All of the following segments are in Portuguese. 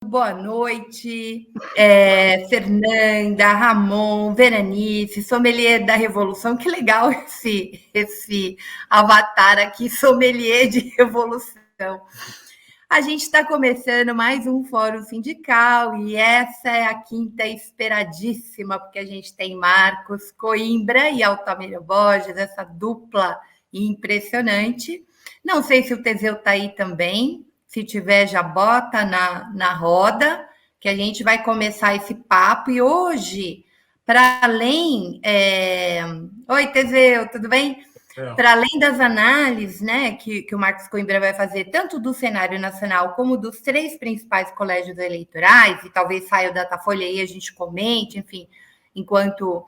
Boa noite, Fernanda, Ramon, Veranice, sommelier da Revolução. Que legal esse avatar aqui, sommelier de Revolução. A gente está começando mais um Fórum Sindical e essa é a quinta esperadíssima, porque a gente tem Marcos Coimbra e Altamira Borges, essa dupla impressionante. Não sei se o Teseu está aí também. Se tiver, já bota na roda, que a gente vai começar esse papo. E hoje, para além. Oi, Teseu, tudo bem? Para além das análises, né, que o Marcos Coimbra vai fazer, tanto do cenário nacional como dos três principais colégios eleitorais, e talvez saia o Datafolha aí, a gente comente, enfim, enquanto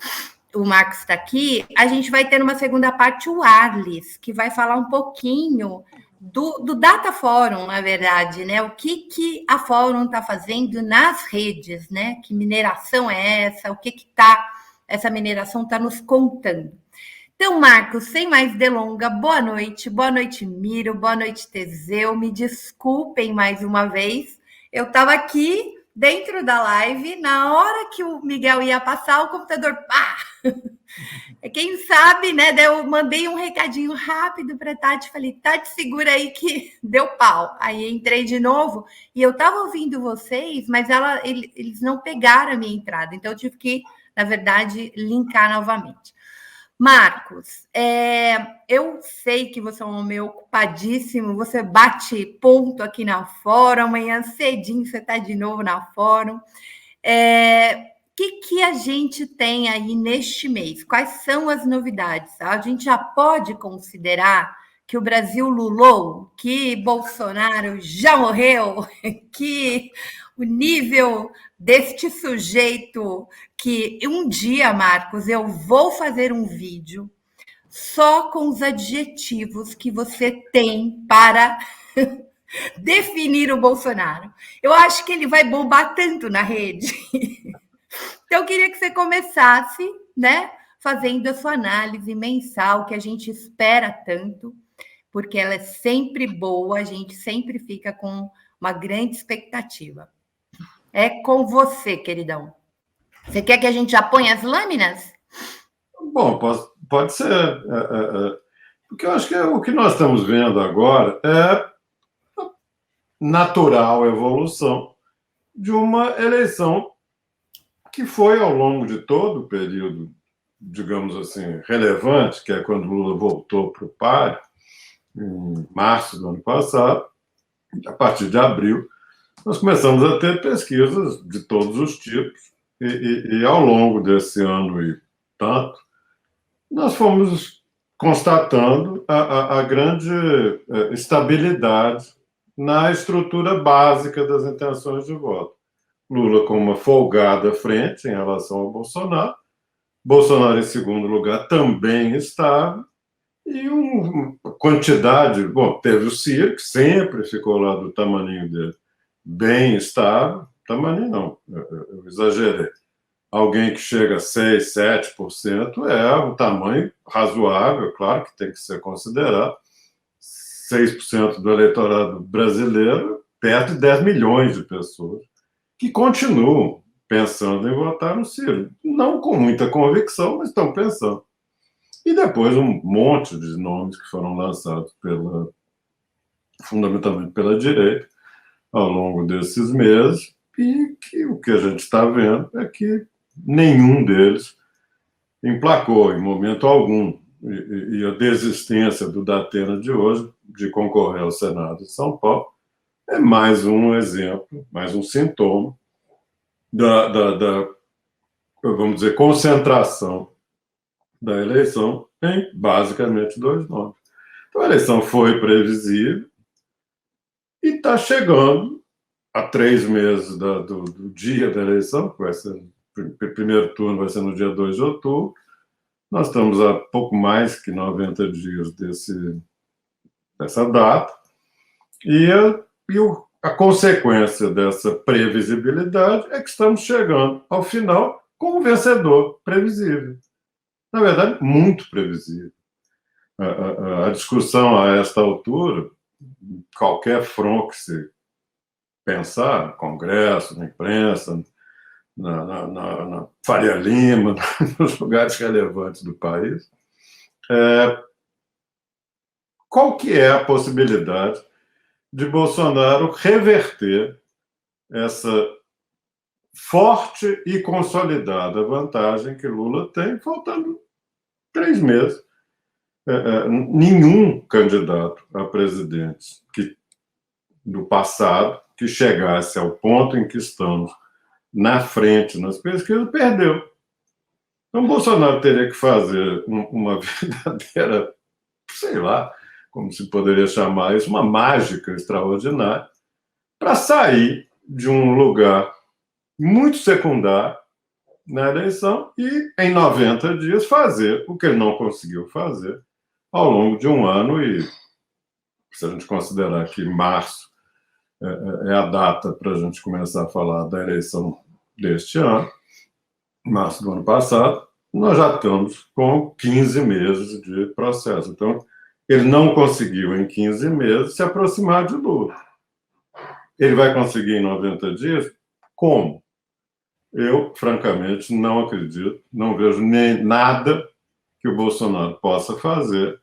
o Marcos está aqui, a gente vai ter numa segunda parte o Arles, que vai falar um pouquinho do Data Forum, na verdade, né? O que a Fórum está fazendo nas redes, né? Que mineração é essa? O que essa mineração está nos contando? Então, Marcos, sem mais delonga, boa noite, Miro, boa noite, Teseu. Me desculpem mais uma vez. Eu estava aqui dentro da live, na hora que o Miguel ia passar, o computador, pá! Quem sabe, né? Eu mandei um recadinho rápido para Tati, falei, Tati, segura aí que deu pau. Aí entrei de novo e eu estava ouvindo vocês, mas eles não pegaram a minha entrada, então eu tive que, na verdade, linkar novamente. Marcos, eu sei que você é um homem ocupadíssimo, você bate ponto aqui na Fórum, amanhã cedinho você está de novo na Fórum. Que a gente tem aí neste mês? Quais são as novidades? A gente já pode considerar que o Brasil lulou, que Bolsonaro já morreu, que o nível deste sujeito, que um dia, Marcos, eu vou fazer um vídeo só com os adjetivos que você tem para definir o Bolsonaro. Eu acho que ele vai bombar tanto na rede. Então, eu queria que você começasse, né, fazendo a sua análise mensal, que a gente espera tanto, porque ela é sempre boa, a gente sempre fica com uma grande expectativa. É com você, queridão. Você quer que a gente já ponha as lâminas? Bom, pode ser. Porque eu acho que o que nós estamos vendo agora é natural evolução de uma eleição que foi, ao longo de todo o período, digamos assim, relevante, que é quando Lula voltou para o páreo, em março do ano passado, a partir de abril, nós começamos a ter pesquisas de todos os tipos, e ao longo desse ano e tanto, nós fomos constatando a grande estabilidade na estrutura básica das intenções de voto. Lula com uma folgada frente em relação ao Bolsonaro, Bolsonaro em segundo lugar também estável, e uma quantidade, bom, teve o Ciro, que sempre ficou lá do tamaninho dele, bem estável, tamaninho não, eu exagerei. Alguém que chega a 6%, 7% é um tamanho razoável, claro que tem que ser considerado. 6% do eleitorado brasileiro, perto de 10 milhões de pessoas, que continuam pensando em votar no Ciro. Não com muita convicção, mas estão pensando. E depois um monte de nomes que foram lançados fundamentalmente pela direita ao longo desses meses, e que o que a gente está vendo é que nenhum deles emplacou em momento algum. E a desistência do Datena de hoje de concorrer ao Senado de São Paulo é mais um exemplo, mais um sintoma da vamos dizer, concentração da eleição em basicamente dois nomes. Então a eleição foi previsível e está chegando a 3 meses do dia da eleição, que vai ser, o primeiro turno vai ser no dia 2 de outubro. Nós estamos a pouco mais que 90 dias dessa data, e a consequência dessa previsibilidade é que estamos chegando ao final com um vencedor previsível. Na verdade, muito previsível. A discussão a esta altura, qualquer front que se pensar, no Congresso, na imprensa, na Faria Lima, nos lugares relevantes do país, qual que é a possibilidade de Bolsonaro reverter essa forte e consolidada vantagem que Lula tem, faltando 3 meses. Nenhum candidato a presidente do passado que chegasse ao ponto em que estamos na frente nas pesquisas perdeu. Então, Bolsonaro teria que fazer uma verdadeira, sei lá, como se poderia chamar isso, uma mágica extraordinária, para sair de um lugar muito secundário na eleição e, em 90 dias, fazer o que ele não conseguiu fazer ao longo de um ano. E, se a gente considerar que março é a data para a gente começar a falar da eleição deste ano, março do ano passado, nós já estamos com 15 meses de processo. Então, ele não conseguiu, em 15 meses, se aproximar de Lula. Ele vai conseguir em 90 dias? Como? Eu, francamente, não acredito, não vejo nem nada que o Bolsonaro possa fazer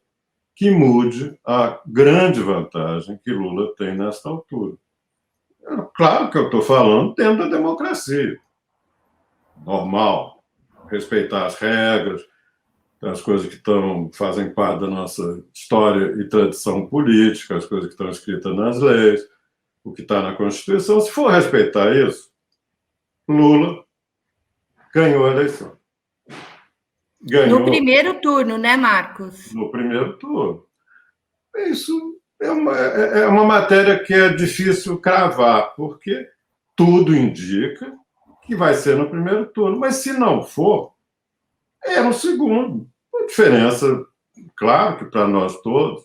que mude a grande vantagem que Lula tem nesta altura. Claro que eu estou falando dentro da democracia. Normal. Respeitar as regras, as coisas que fazem parte da nossa história e tradição política, as coisas que estão escritas nas leis, o que está na Constituição. Se for respeitar isso, Lula ganhou a eleição. No primeiro turno, né, Marcos? No primeiro turno. Isso é uma matéria que é difícil cravar, porque tudo indica que vai ser no primeiro turno. Mas se não for, é no segundo. A diferença, claro que para nós todos,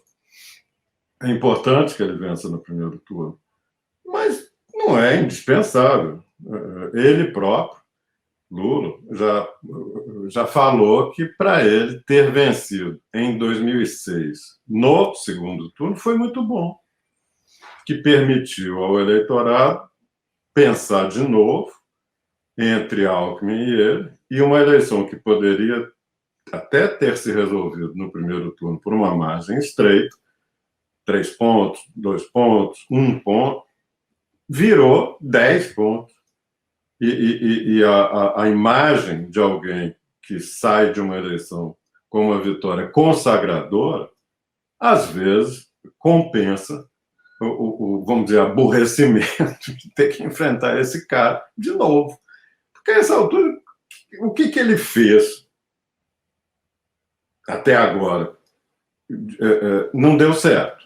é importante que ele vença no primeiro turno, mas não é indispensável. Ele próprio, Lula, já falou que para ele ter vencido em 2006 no segundo turno foi muito bom, que permitiu ao eleitorado pensar de novo entre Alckmin e ele, e uma eleição que poderia até ter se resolvido no primeiro turno por uma margem estreita, 3 pontos, 2 pontos, 1 ponto, virou 10 pontos. E a imagem de alguém que sai de uma eleição com uma vitória consagradora, às vezes, compensa vamos dizer, aborrecimento de ter que enfrentar esse cara de novo. Porque a essa altura, o que ele fez até agora não deu certo.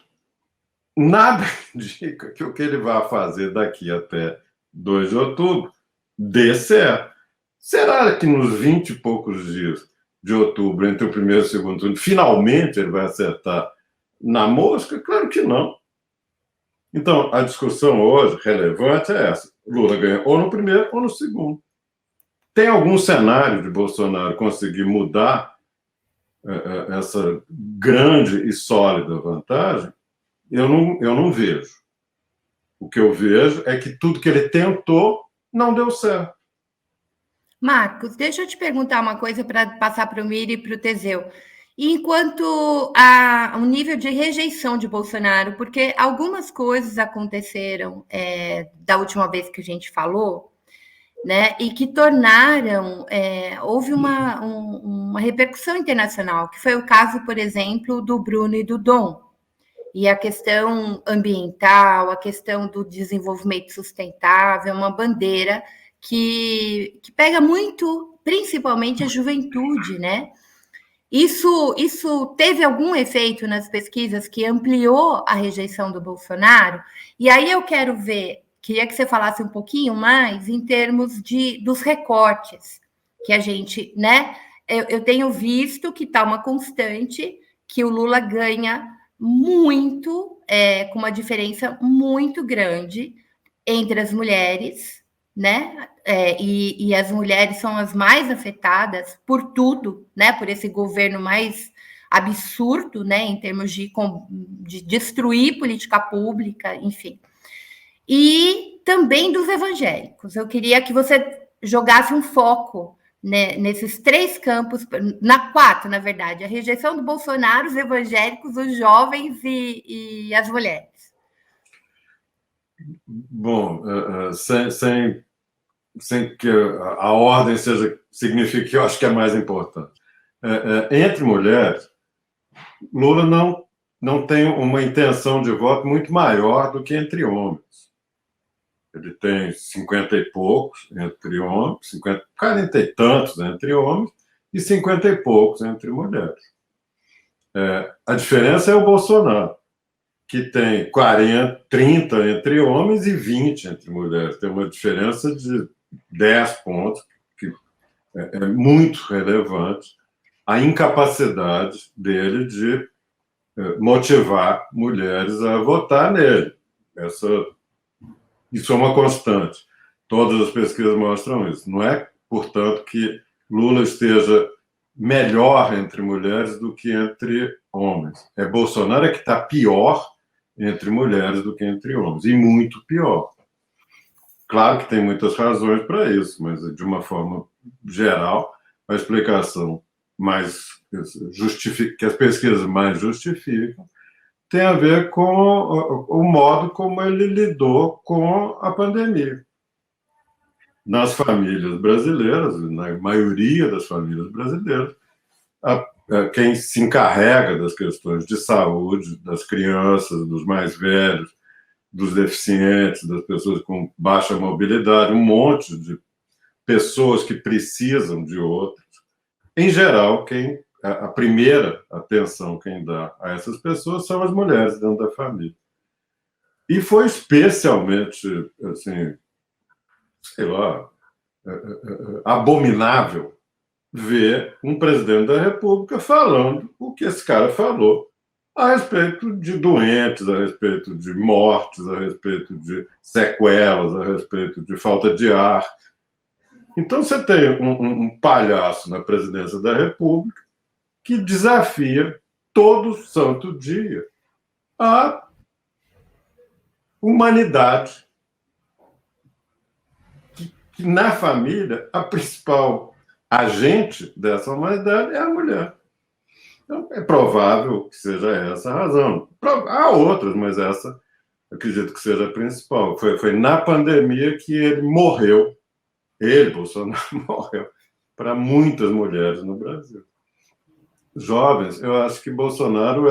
Nada indica que o que ele vai fazer daqui até 2 de outubro dê certo. Será que nos 20 e poucos dias de outubro, entre o primeiro e o segundo turno, finalmente ele vai acertar na mosca? Claro que não. Então, a discussão hoje relevante é essa. Lula ganha ou no primeiro ou no segundo. Tem algum cenário de Bolsonaro conseguir mudar essa grande e sólida vantagem? Eu não vejo. O que eu vejo é que tudo que ele tentou não deu certo. Marcos, deixa eu te perguntar uma coisa para passar para o Miri e para o Teseu. Enquanto o nível de rejeição de Bolsonaro, porque algumas coisas aconteceram da última vez que a gente falou, né, e que tornaram, houve uma repercussão internacional, que foi o caso, por exemplo, do Bruno e do Dom, e a questão ambiental, a questão do desenvolvimento sustentável, uma bandeira que pega muito, principalmente a juventude, né? Isso teve algum efeito nas pesquisas que ampliou a rejeição do Bolsonaro? E aí eu queria que você falasse um pouquinho mais em termos dos recortes que a gente, né? Eu tenho visto que está uma constante, que o Lula ganha muito, com uma diferença muito grande entre as mulheres, né? E as mulheres são as mais afetadas por tudo, né? Por esse governo mais absurdo, né? Em termos de destruir política pública, enfim. E também dos evangélicos. Eu queria que você jogasse um foco, né, nesses 3 campos, quatro, na verdade: a rejeição do Bolsonaro, os evangélicos, os jovens e as mulheres. Bom, sem que a ordem signifique que eu acho que é mais importante. Entre mulheres, Lula não tem uma intenção de voto muito maior do que entre homens. Ele tem 50 e poucos entre homens, 40 e tantos entre homens e 50 e poucos entre mulheres. A diferença é o Bolsonaro, que tem 30 entre homens e 20 entre mulheres. Tem uma diferença de 10 pontos, que é muito relevante, a incapacidade dele de motivar mulheres a votar nele. Isso é uma constante. Todas as pesquisas mostram isso. Não é, portanto, que Lula esteja melhor entre mulheres do que entre homens. Bolsonaro que está pior entre mulheres do que entre homens, e muito pior. Claro que tem muitas razões para isso, mas, de uma forma geral, a explicação que as pesquisas mais justificam tem a ver com o modo como ele lidou com a pandemia. Nas famílias brasileiras, na maioria das famílias brasileiras, quem se encarrega das questões de saúde, das crianças, dos mais velhos, dos deficientes, das pessoas com baixa mobilidade, um monte de pessoas que precisam de outros. Em geral, a primeira atenção quem dá a essas pessoas são as mulheres dentro da família. E foi especialmente, assim, sei lá, abominável ver um presidente da República falando o que esse cara falou a respeito de doentes, a respeito de mortes, a respeito de sequelas, a respeito de falta de ar. Então, você tem um palhaço na presidência da República que desafia todo santo dia a humanidade. Que na família, a principal agente dessa humanidade é a mulher. Então, é provável que seja essa a razão. Há outras, mas essa acredito que seja a principal. Foi na pandemia que ele morreu. Ele, Bolsonaro, morreu para muitas mulheres no Brasil. Jovens, eu acho que Bolsonaro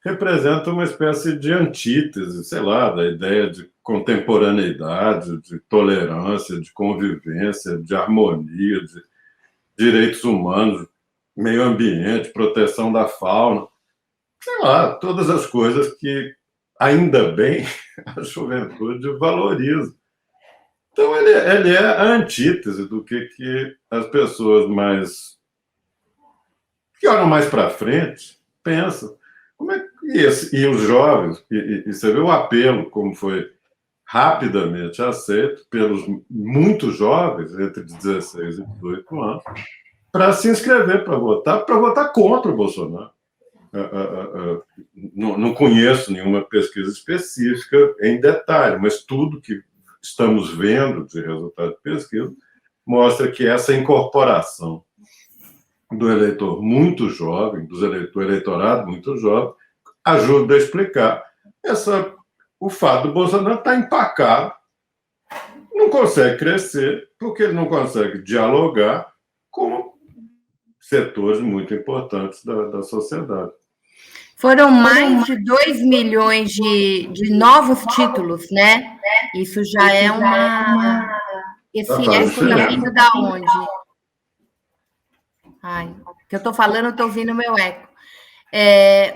representa uma espécie de antítese, sei lá, da ideia de contemporaneidade, de tolerância, de convivência, de harmonia, de direitos humanos, meio ambiente, proteção da fauna, sei lá, todas as coisas que, ainda bem, a juventude valoriza. Então, ele é a antítese do que as pessoas que olham mais para frente pensam. E os jovens, e você vê o apelo, como foi rapidamente aceito pelos muito jovens, entre 16 e 18 anos, para se inscrever para votar contra o Bolsonaro. Não conheço nenhuma pesquisa específica em detalhe, mas tudo que estamos vendo de resultado de pesquisa mostra que essa incorporação do eleitor muito jovem, do eleitorado muito jovem, ajuda a explicar o fato do Bolsonaro estar empacado, não consegue crescer, porque ele não consegue dialogar com setores muito importantes da sociedade. Foram mais de 2 milhões de novos títulos, né? Isso já é uma... Esse eco está vindo da onde? Ai, que eu estou falando, estou ouvindo o meu eco.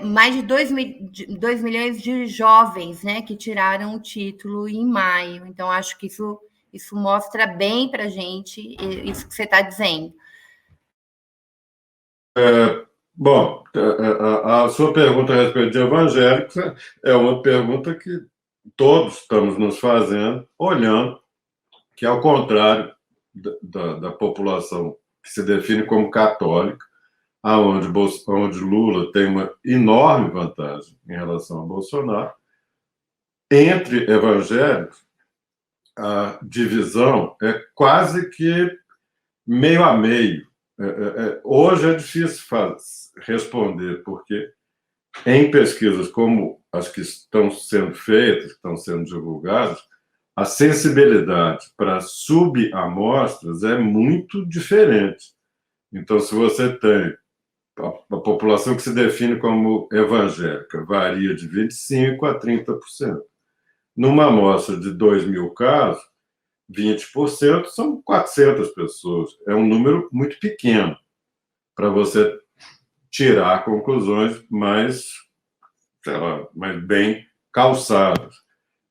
Mais de 2 milhões de jovens, né, que tiraram o título em maio. Então, acho que isso mostra bem para a gente isso que você está dizendo. Bom, a sua pergunta a respeito de evangélicos é uma pergunta que todos estamos nos fazendo, olhando que, ao contrário da população que se define como católica, onde Lula tem uma enorme vantagem em relação a Bolsonaro, entre evangélicos, a divisão é quase que meio a meio. Hoje é difícil responder, porque em pesquisas como as que estão sendo feitas, que estão sendo divulgadas, a sensibilidade para subamostras é muito diferente. Então, se você tem a população que se define como evangélica, varia de 25% a 30%. Numa amostra de 2.000 casos, 20% são 400 pessoas. É um número muito pequeno para você tirar conclusões mais, sei lá, mais bem calçadas.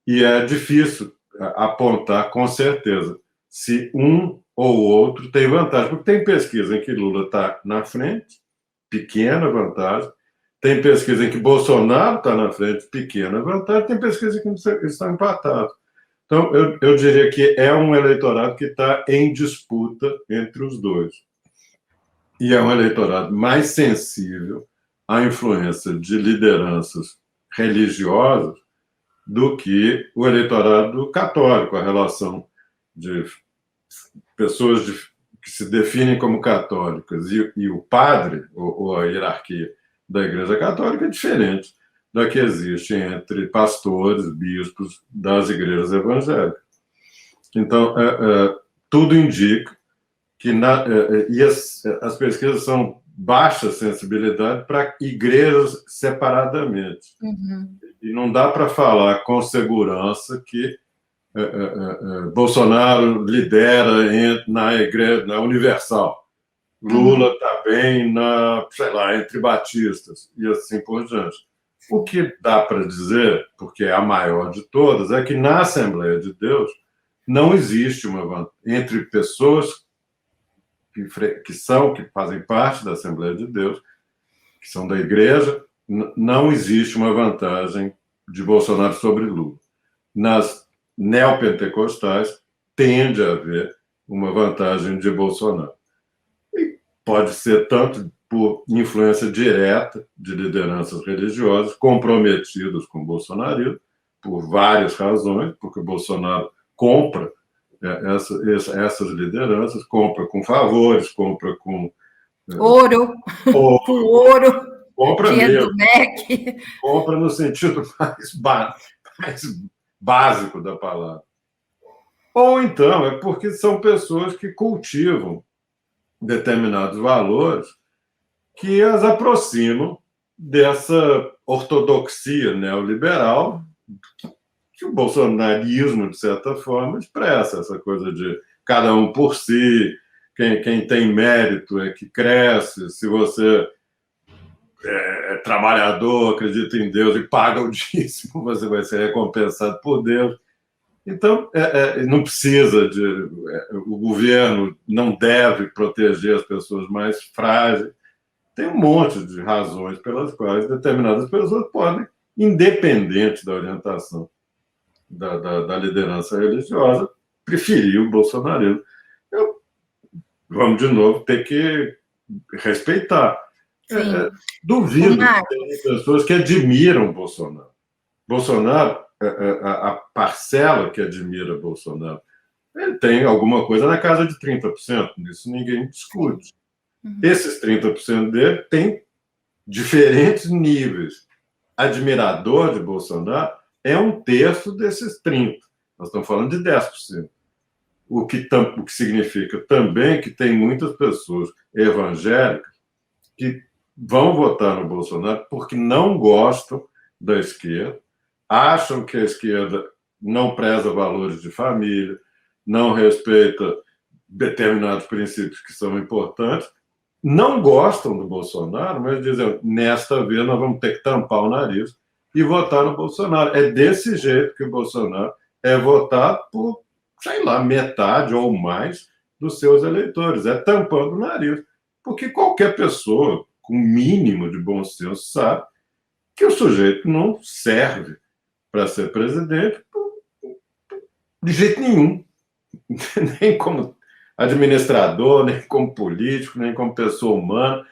E é difícil apontar com certeza se um ou outro tem vantagem, porque tem pesquisa em que Lula está na frente, pequena vantagem, tem pesquisa em que Bolsonaro está na frente, pequena vantagem, tem pesquisa em que estão empatados. Então, eu diria que é um eleitorado que está em disputa entre os dois. E é um eleitorado mais sensível à influência de lideranças religiosas do que o eleitorado católico, a relação de pessoas que se definem como católicas e o padre, ou a hierarquia da Igreja Católica, é diferente da que existe entre pastores, bispos das igrejas evangélicas. Então, tudo indica que as pesquisas são baixa sensibilidade para igrejas separadamente. Uhum. E não dá para falar com segurança que Bolsonaro lidera na igreja, na Universal. Lula está bem sei lá, entre batistas e assim por diante. O que dá para dizer, porque é a maior de todas, é que na Assembleia de Deus não existe entre pessoas que fazem parte da Assembleia de Deus, que são da igreja, não existe uma vantagem de Bolsonaro sobre Lula. Nas neopentecostais, tende a haver uma vantagem de Bolsonaro. E pode ser tanto por influência direta de lideranças religiosas comprometidas com o bolsonarismo, por várias razões, porque o Bolsonaro compra essas lideranças, compra com favores, compra com ouro, com ouro, compra dinheiro mesmo, do MEC. compra no sentido mais básico da palavra. Ou então é porque são pessoas que cultivam determinados valores que as aproximam dessa ortodoxia neoliberal que o bolsonarismo, de certa forma, expressa, essa coisa de cada um por si, quem tem mérito é que cresce, se você é trabalhador, acredita em Deus e paga o dízimo, você vai ser recompensado por Deus. Então, não precisa o governo não deve proteger as pessoas mais frágeis. Tem um monte de razões pelas quais determinadas pessoas podem, independente da orientação da liderança religiosa, preferir o bolsonarismo. Vamos, de novo, ter que respeitar. Duvido que tenha pessoas que admiram Bolsonaro. Bolsonaro, a parcela que admira Bolsonaro, ele tem alguma coisa na casa de 30%, isso ninguém discute. Esses 30% dele tem diferentes níveis. Admirador de Bolsonaro é um terço desses 30%. Nós estamos falando de 10%. O que significa também que tem muitas pessoas evangélicas que vão votar no Bolsonaro porque não gostam da esquerda, acham que a esquerda não preza valores de família, não respeita determinados princípios que são importantes, não gostam do Bolsonaro, mas dizem, nesta vez nós vamos ter que tampar o nariz e votar no Bolsonaro. É desse jeito que o Bolsonaro é votado por, sei lá, metade ou mais dos seus eleitores, é tampando o nariz. Porque qualquer pessoa com mínimo de bom senso sabe que o sujeito não serve para ser presidente de jeito nenhum. Nem como administrador, nem como político, nem como pessoa humana.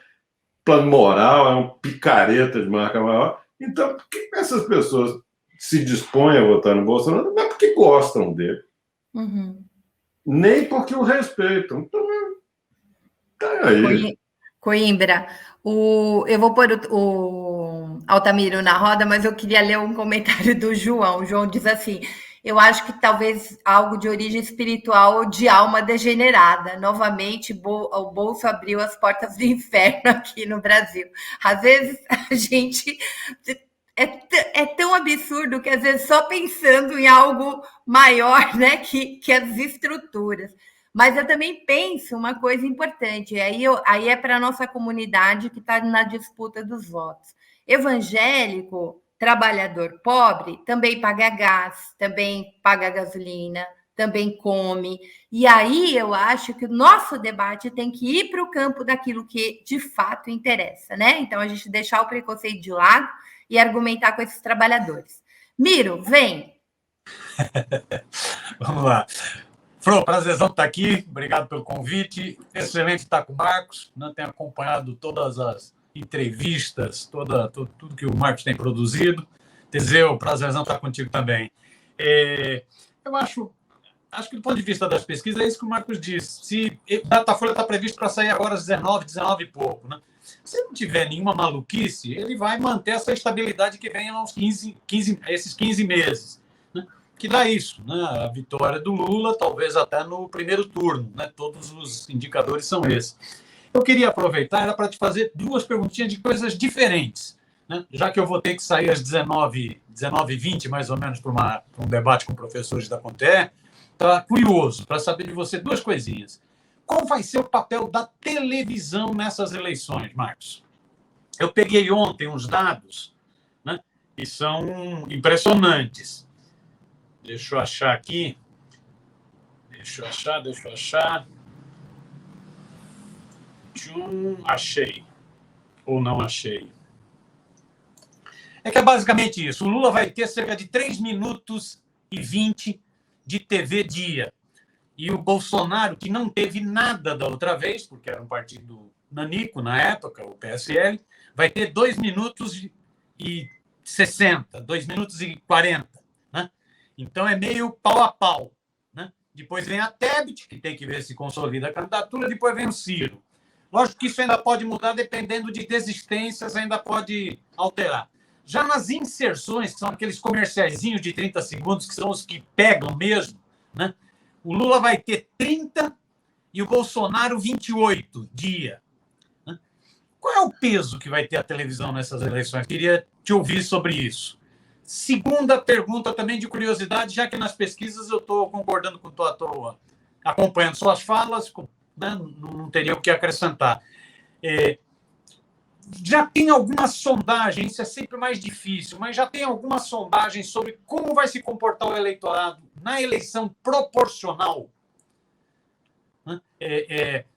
Plano moral é um picareta de marca maior. Então, por que essas pessoas se dispõem a votar no Bolsonaro? Não é porque gostam dele. Uhum. Nem porque o respeitam. Então, tá aí. Coimbra, eu vou pôr o Altamiro na roda, mas eu queria ler um comentário do João. O João diz assim: eu acho que talvez algo de origem espiritual ou de alma degenerada. Novamente, o bolso abriu as portas do inferno aqui no Brasil. Às vezes a gente é tão absurdo que às vezes só pensando em algo maior, né, que as estruturas. Mas eu também penso uma coisa importante, aí é para a nossa comunidade que está na disputa dos votos. Evangélico, trabalhador pobre, também paga gás, também paga gasolina, também come. E aí eu acho que o nosso debate tem que ir para o campo daquilo que de fato interessa, né? Então a gente deixar o preconceito de lado e argumentar com esses trabalhadores. Miro, vem. Vamos lá. Fro, prazerzão estar aqui, obrigado pelo convite. Excelente estar com o Marcos, né? Tenho acompanhado todas as entrevistas, tudo que o Marcos tem produzido. Teseu, prazerzão estar contigo também. Eu acho que do ponto de vista das pesquisas, é isso que o Marcos disse. Se o Datafolha está previsto para sair agora às 19 e pouco, né? Se não tiver nenhuma maluquice, ele vai manter essa estabilidade que vem aos 15 meses. Que dá isso, né? A vitória do Lula, talvez até no primeiro turno, né? Todos os indicadores são esses. Eu queria aproveitar para te fazer duas perguntinhas de coisas diferentes, né? Já que eu vou ter que sair às 19h20, mais ou menos, para um debate com professores da Conte, tá curioso para saber de você duas coisinhas. Qual vai ser o papel da televisão nessas eleições, Marcos? Eu peguei ontem uns dados, né? Que são impressionantes. Deixa eu achar aqui. Deixa eu achar. Achei. Ou não achei. É que é basicamente isso. O Lula vai ter cerca de 3 minutos e 20 de TV dia. E o Bolsonaro, que não teve nada da outra vez, porque era um partido nanico na época, o PSL, vai ter 2 minutos e 60, 2 minutos e 40. Né? Então, é meio pau a pau. Né? Depois vem a Tebet, que tem que ver se consolida a candidatura, depois vem o Ciro. Lógico que isso ainda pode mudar, dependendo de desistências, ainda pode alterar. Já nas inserções, que são aqueles comerciaizinhos de 30 segundos, que são os que pegam mesmo, né? O Lula vai ter 30 e o Bolsonaro 28 dia. Né? Qual é o peso que vai ter a televisão nessas eleições? Queria te ouvir sobre isso. Segunda pergunta, também de curiosidade, já que nas pesquisas eu estou concordando com tu, estou acompanhando suas falas, né? Não teria o que acrescentar. Já tem alguma sondagem, isso é sempre mais difícil, mas já tem alguma sondagem sobre como vai se comportar o eleitorado na eleição proporcional?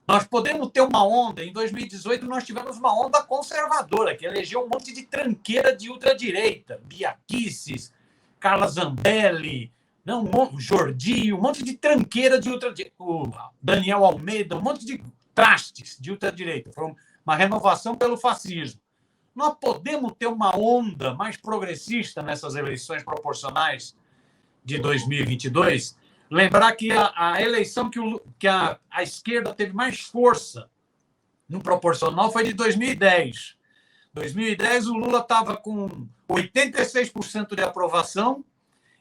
Nós podemos ter uma onda, em 2018 nós tivemos uma onda conservadora, que elegeu um monte de tranqueira de ultradireita, Bia Kicis, Carla Zambelli, não, Jordi, um monte de tranqueira de ultradireita, o Daniel Almeida, um monte de trastes de ultradireita. Foi uma renovação pelo fascismo. Nós podemos ter uma onda mais progressista nessas eleições proporcionais de 2022? Lembrar que a eleição que a esquerda teve mais força no proporcional foi de 2010. Em 2010, o Lula estava com 86% de aprovação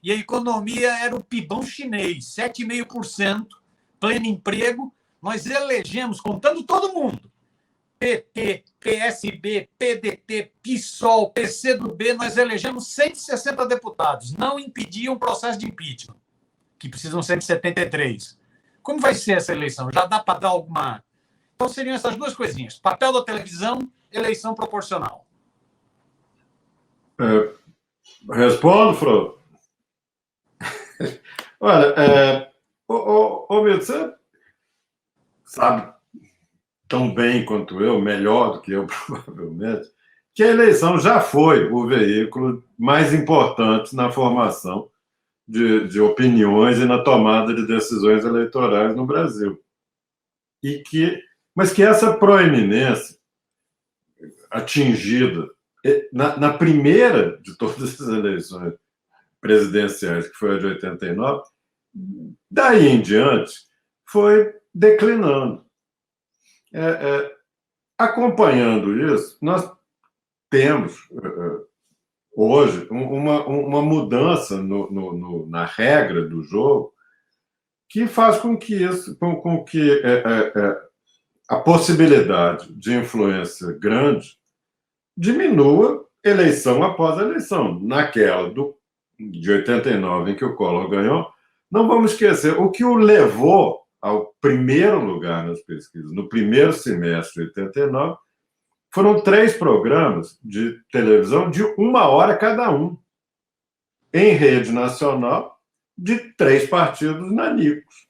e a economia era o pibão chinês, 7,5%, pleno emprego. Nós elegemos, contando todo mundo, PT, PSB, PDT, PSOL, PCdoB, nós elegemos 160 deputados. Não impediam o processo de impeachment, que precisam ser de 73. Como vai ser essa eleição? Já dá para dar alguma... Então, seriam essas duas coisinhas. Papel da televisão, eleição proporcional. Respondo, Fro? Olha, Milton, você sabe tão bem quanto eu, melhor do que eu, provavelmente, que a eleição já foi o veículo mais importante na formação de opiniões e na tomada de decisões eleitorais no Brasil. Mas que essa proeminência atingida na primeira de todas as eleições presidenciais, que foi a de 89, Daí em diante, foi declinando. Acompanhando isso, nós temos, hoje, uma mudança na regra do jogo que faz com que a possibilidade de influência grande diminua eleição após eleição. Naquela de 89, em que o Collor ganhou, não vamos esquecer, o que o levou ao primeiro lugar nas pesquisas, no primeiro semestre de 89, foram 3 programas de televisão de 1 hora cada um, em rede nacional, de 3 partidos nanicos,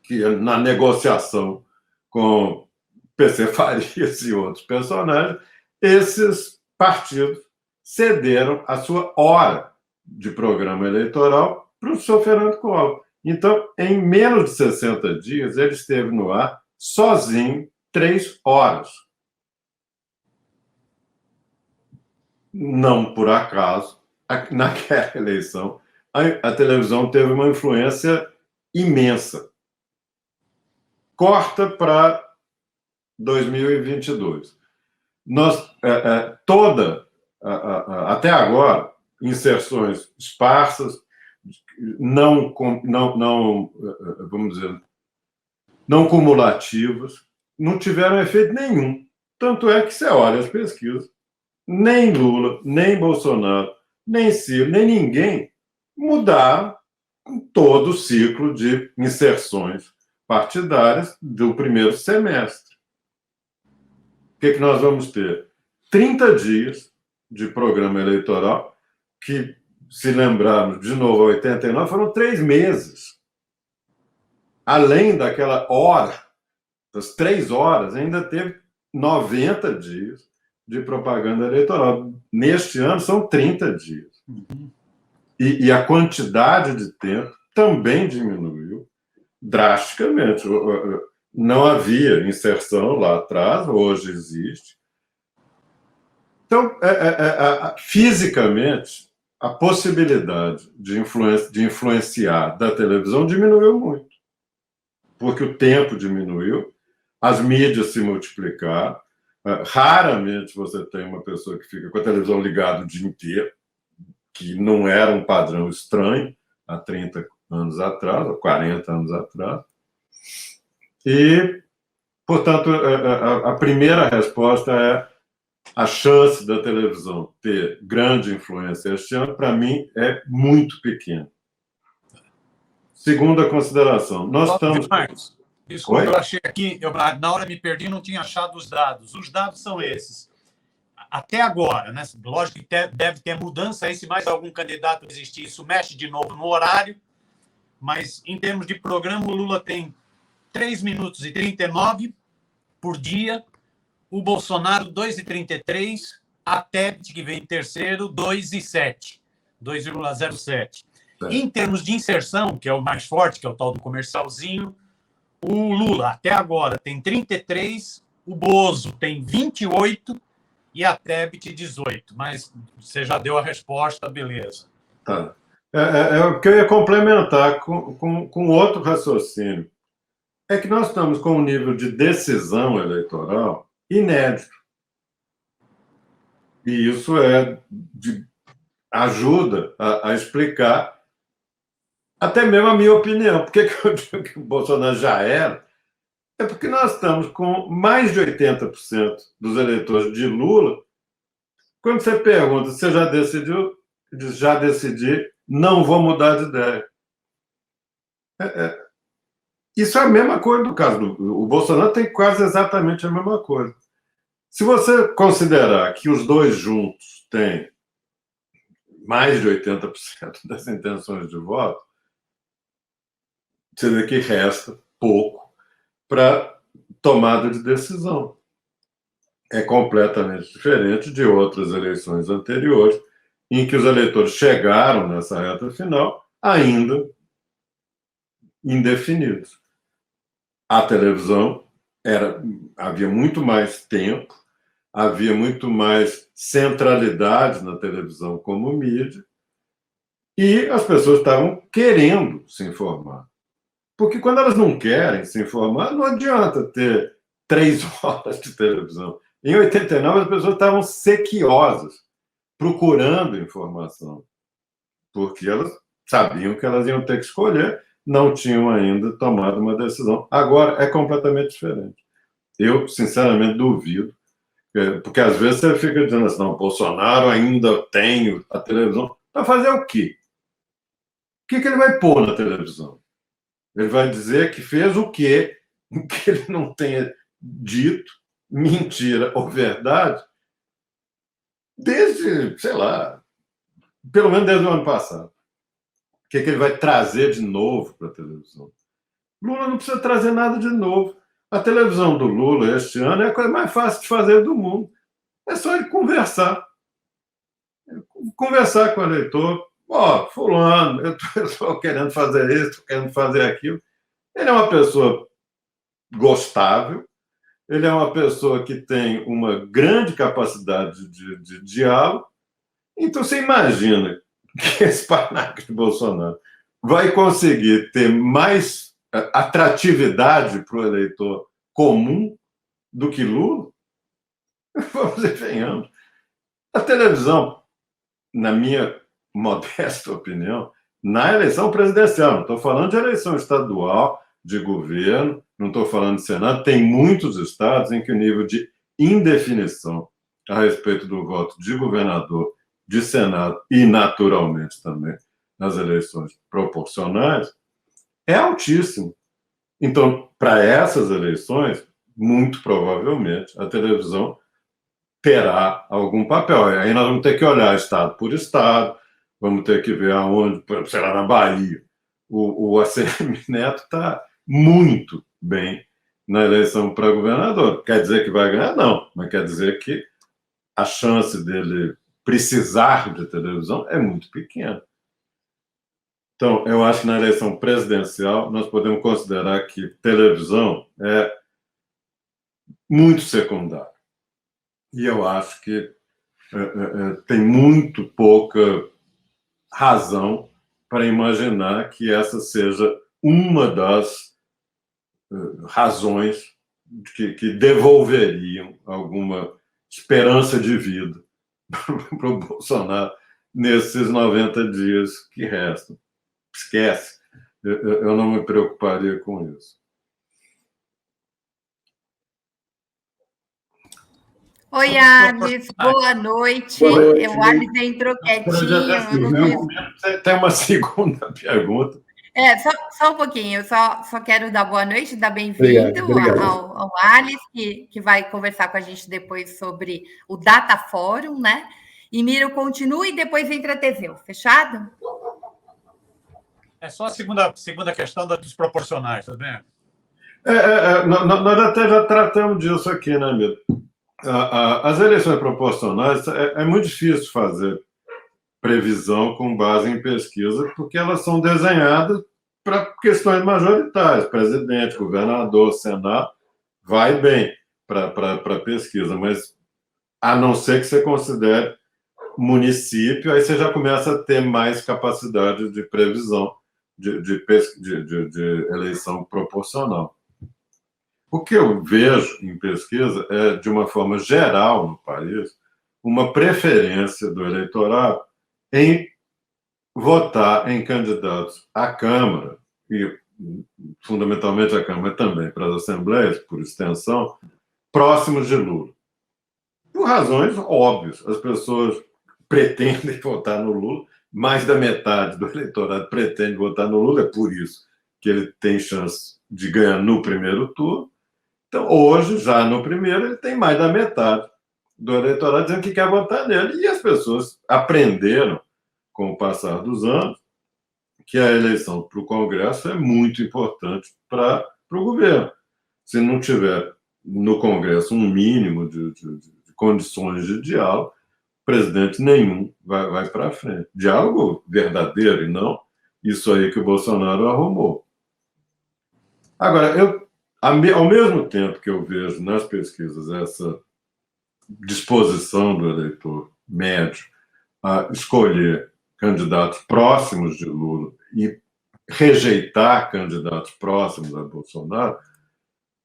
que na negociação com PC Farias e outros personagens, esses partidos cederam a sua hora de programa eleitoral para o senhor Fernando Collor. Então, em menos de 60 dias, ele esteve no ar sozinho 3 horas. Não por acaso, naquela eleição, a televisão teve uma influência imensa. Corta para 2022. Nós, até agora, inserções esparsas, vamos dizer, não cumulativas, não tiveram efeito nenhum. Tanto é que você olha as pesquisas, nem Lula, nem Bolsonaro, nem Ciro, nem ninguém mudaram todo o ciclo de inserções partidárias do primeiro semestre. O que nós vamos ter? 30 dias de programa eleitoral, que, se lembrarmos, de novo, 89, foram 3 meses. Além daquela hora, das 3 horas, ainda teve 90 dias de propaganda eleitoral. Neste ano, são 30 dias. E a quantidade de tempo também diminuiu drasticamente. Não havia inserção lá atrás, hoje existe. Então, fisicamente, a possibilidade de influenciar da televisão diminuiu muito, porque o tempo diminuiu, as mídias se multiplicaram. Raramente você tem uma pessoa que fica com a televisão ligada o dia inteiro, que não era um padrão estranho há 30 anos atrás, ou 40 anos atrás. E, portanto, a primeira resposta é a chance da televisão ter grande influência este ano, para mim, é muito pequena. Segunda consideração, nós estamos... Marcos, desculpa, eu achei aqui, na hora me perdi e não tinha achado os dados. Os dados são esses. Até agora, né? Lógico que deve ter mudança aí, se mais algum candidato existir, isso mexe de novo no horário, mas em termos de programa, o Lula tem 3 minutos e 39 por dia, o Bolsonaro 2,33, a Tebet, que vem em terceiro, 2,07, 2,07. Em termos de inserção, que é o mais forte, que é o tal do comercialzinho, o Lula, até agora, tem 33, o Bozo tem 28 e a Tebet 18. Mas você já deu a resposta, beleza. Tá. O que eu ia complementar com outro raciocínio é que nós estamos com um nível de decisão eleitoral inédito. E isso ajuda a explicar até mesmo a minha opinião. Por que eu digo que o Bolsonaro já era? É porque nós estamos com mais de 80% dos eleitores de Lula. Quando você pergunta se você já decidiu, diz, já decidi, não vou mudar de ideia. Isso é a mesma coisa do caso do... O Bolsonaro tem quase exatamente a mesma coisa. Se você considerar que os dois juntos têm mais de 80% das intenções de voto, você vê que resta pouco para tomada de decisão. É completamente diferente de outras eleições anteriores, em que os eleitores chegaram nessa reta final ainda indefinidos. A televisão havia muito mais tempo, havia muito mais centralidade na televisão como mídia, E as pessoas estavam querendo se informar. Porque quando elas não querem se informar, não adianta ter 3 horas de televisão. Em 89, as pessoas estavam sequiosas, procurando informação, porque elas sabiam que elas iam ter que escolher, não tinham ainda tomado uma decisão. Agora é completamente diferente. Eu, sinceramente, duvido, porque às vezes você fica dizendo assim, não, Bolsonaro ainda tem a televisão. Para fazer o quê? O que ele vai pôr na televisão? Ele vai dizer que fez o quê? Que ele não tenha dito, mentira ou verdade, desde, sei lá, pelo menos desde o ano passado. O que ele vai trazer de novo para a televisão? Lula não precisa trazer nada de novo. A televisão do Lula este ano é a coisa mais fácil de fazer do mundo. É só ele conversar. Conversar com o eleitor. Ó, fulano, eu estou querendo fazer isso, estou querendo fazer aquilo. Ele é uma pessoa gostável, ele é uma pessoa que tem uma grande capacidade de diálogo. Então, você imagina que esse panaca de Bolsonaro vai conseguir ter mais atratividade para o eleitor comum do que Lula? Vamos e venhamos. A televisão, na minha modesta opinião, na eleição presidencial, não estou falando de eleição estadual, de governo, não estou falando de Senado, tem muitos estados em que o nível de indefinição a respeito do voto de governador, de Senado e, naturalmente, também nas eleições proporcionais, é altíssimo. Então, para essas eleições, muito provavelmente, a televisão terá algum papel. Aí nós vamos ter que olhar estado por estado, vamos ter que ver aonde, sei lá, na Bahia, o ACM Neto está muito bem na eleição para governador. Quer dizer que vai ganhar? Não, mas quer dizer que a chance dele precisar de televisão é muito pequena. Então, eu acho que na eleição presidencial nós podemos considerar que televisão é muito secundário. E eu acho que tem muito pouca razão para imaginar que essa seja uma das razões que devolveriam alguma esperança de vida para o Bolsonaro nesses 90 dias que restam. Esquece. Eu não me preocuparia com isso. Oi, Alice, boa noite. O Alice entrou quietinho. Tem uma segunda pergunta. Só um pouquinho, eu só quero dar boa noite, dar bem-vindo ao Alice, que vai conversar com a gente depois sobre o Data Forum, né? E Miro continua e depois entra a Teseu, fechado? É só a segunda questão dos proporcionais, tá vendo? Nós até já tratamos disso aqui, né, Miro? As eleições proporcionais é muito difícil fazer previsão com base em pesquisa, porque elas são desenhadas para questões majoritárias. Presidente, governador, Senado, vai bem para pesquisa, mas a não ser que você considere município, aí você já começa a ter mais capacidade de previsão de eleição proporcional. O que eu vejo em pesquisa é, de uma forma geral no país, uma preferência do eleitorado em votar em candidatos à Câmara, e fundamentalmente à Câmara também para as assembleias, por extensão, próximos de Lula. Por razões óbvias. As pessoas pretendem votar no Lula, mais da metade do eleitorado pretende votar no Lula, é por isso que ele tem chance de ganhar no primeiro turno. Então, hoje, já no primeiro, ele tem mais da metade do eleitorado dizendo que quer votar nele. E as pessoas aprenderam, com o passar dos anos, que a eleição para o Congresso é muito importante para o governo. Se não tiver no Congresso um mínimo de condições de diálogo, presidente nenhum vai para frente. Diálogo verdadeiro e não isso aí que o Bolsonaro arrumou. Agora, ao mesmo tempo que eu vejo nas pesquisas essa disposição do eleitor médio a escolher candidatos próximos de Lula e rejeitar candidatos próximos a Bolsonaro,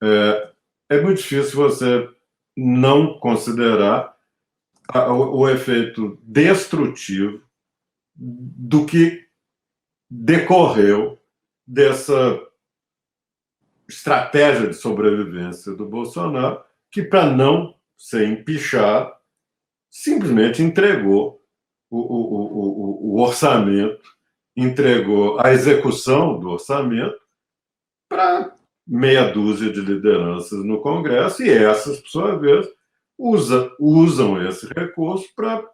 é muito difícil você não considerar o efeito destrutivo do que decorreu dessa estratégia de sobrevivência do Bolsonaro, que, para não ser empichado, simplesmente entregou o orçamento, entregou a execução do orçamento para meia dúzia de lideranças no Congresso, e essas, por sua vez, usam esse recurso para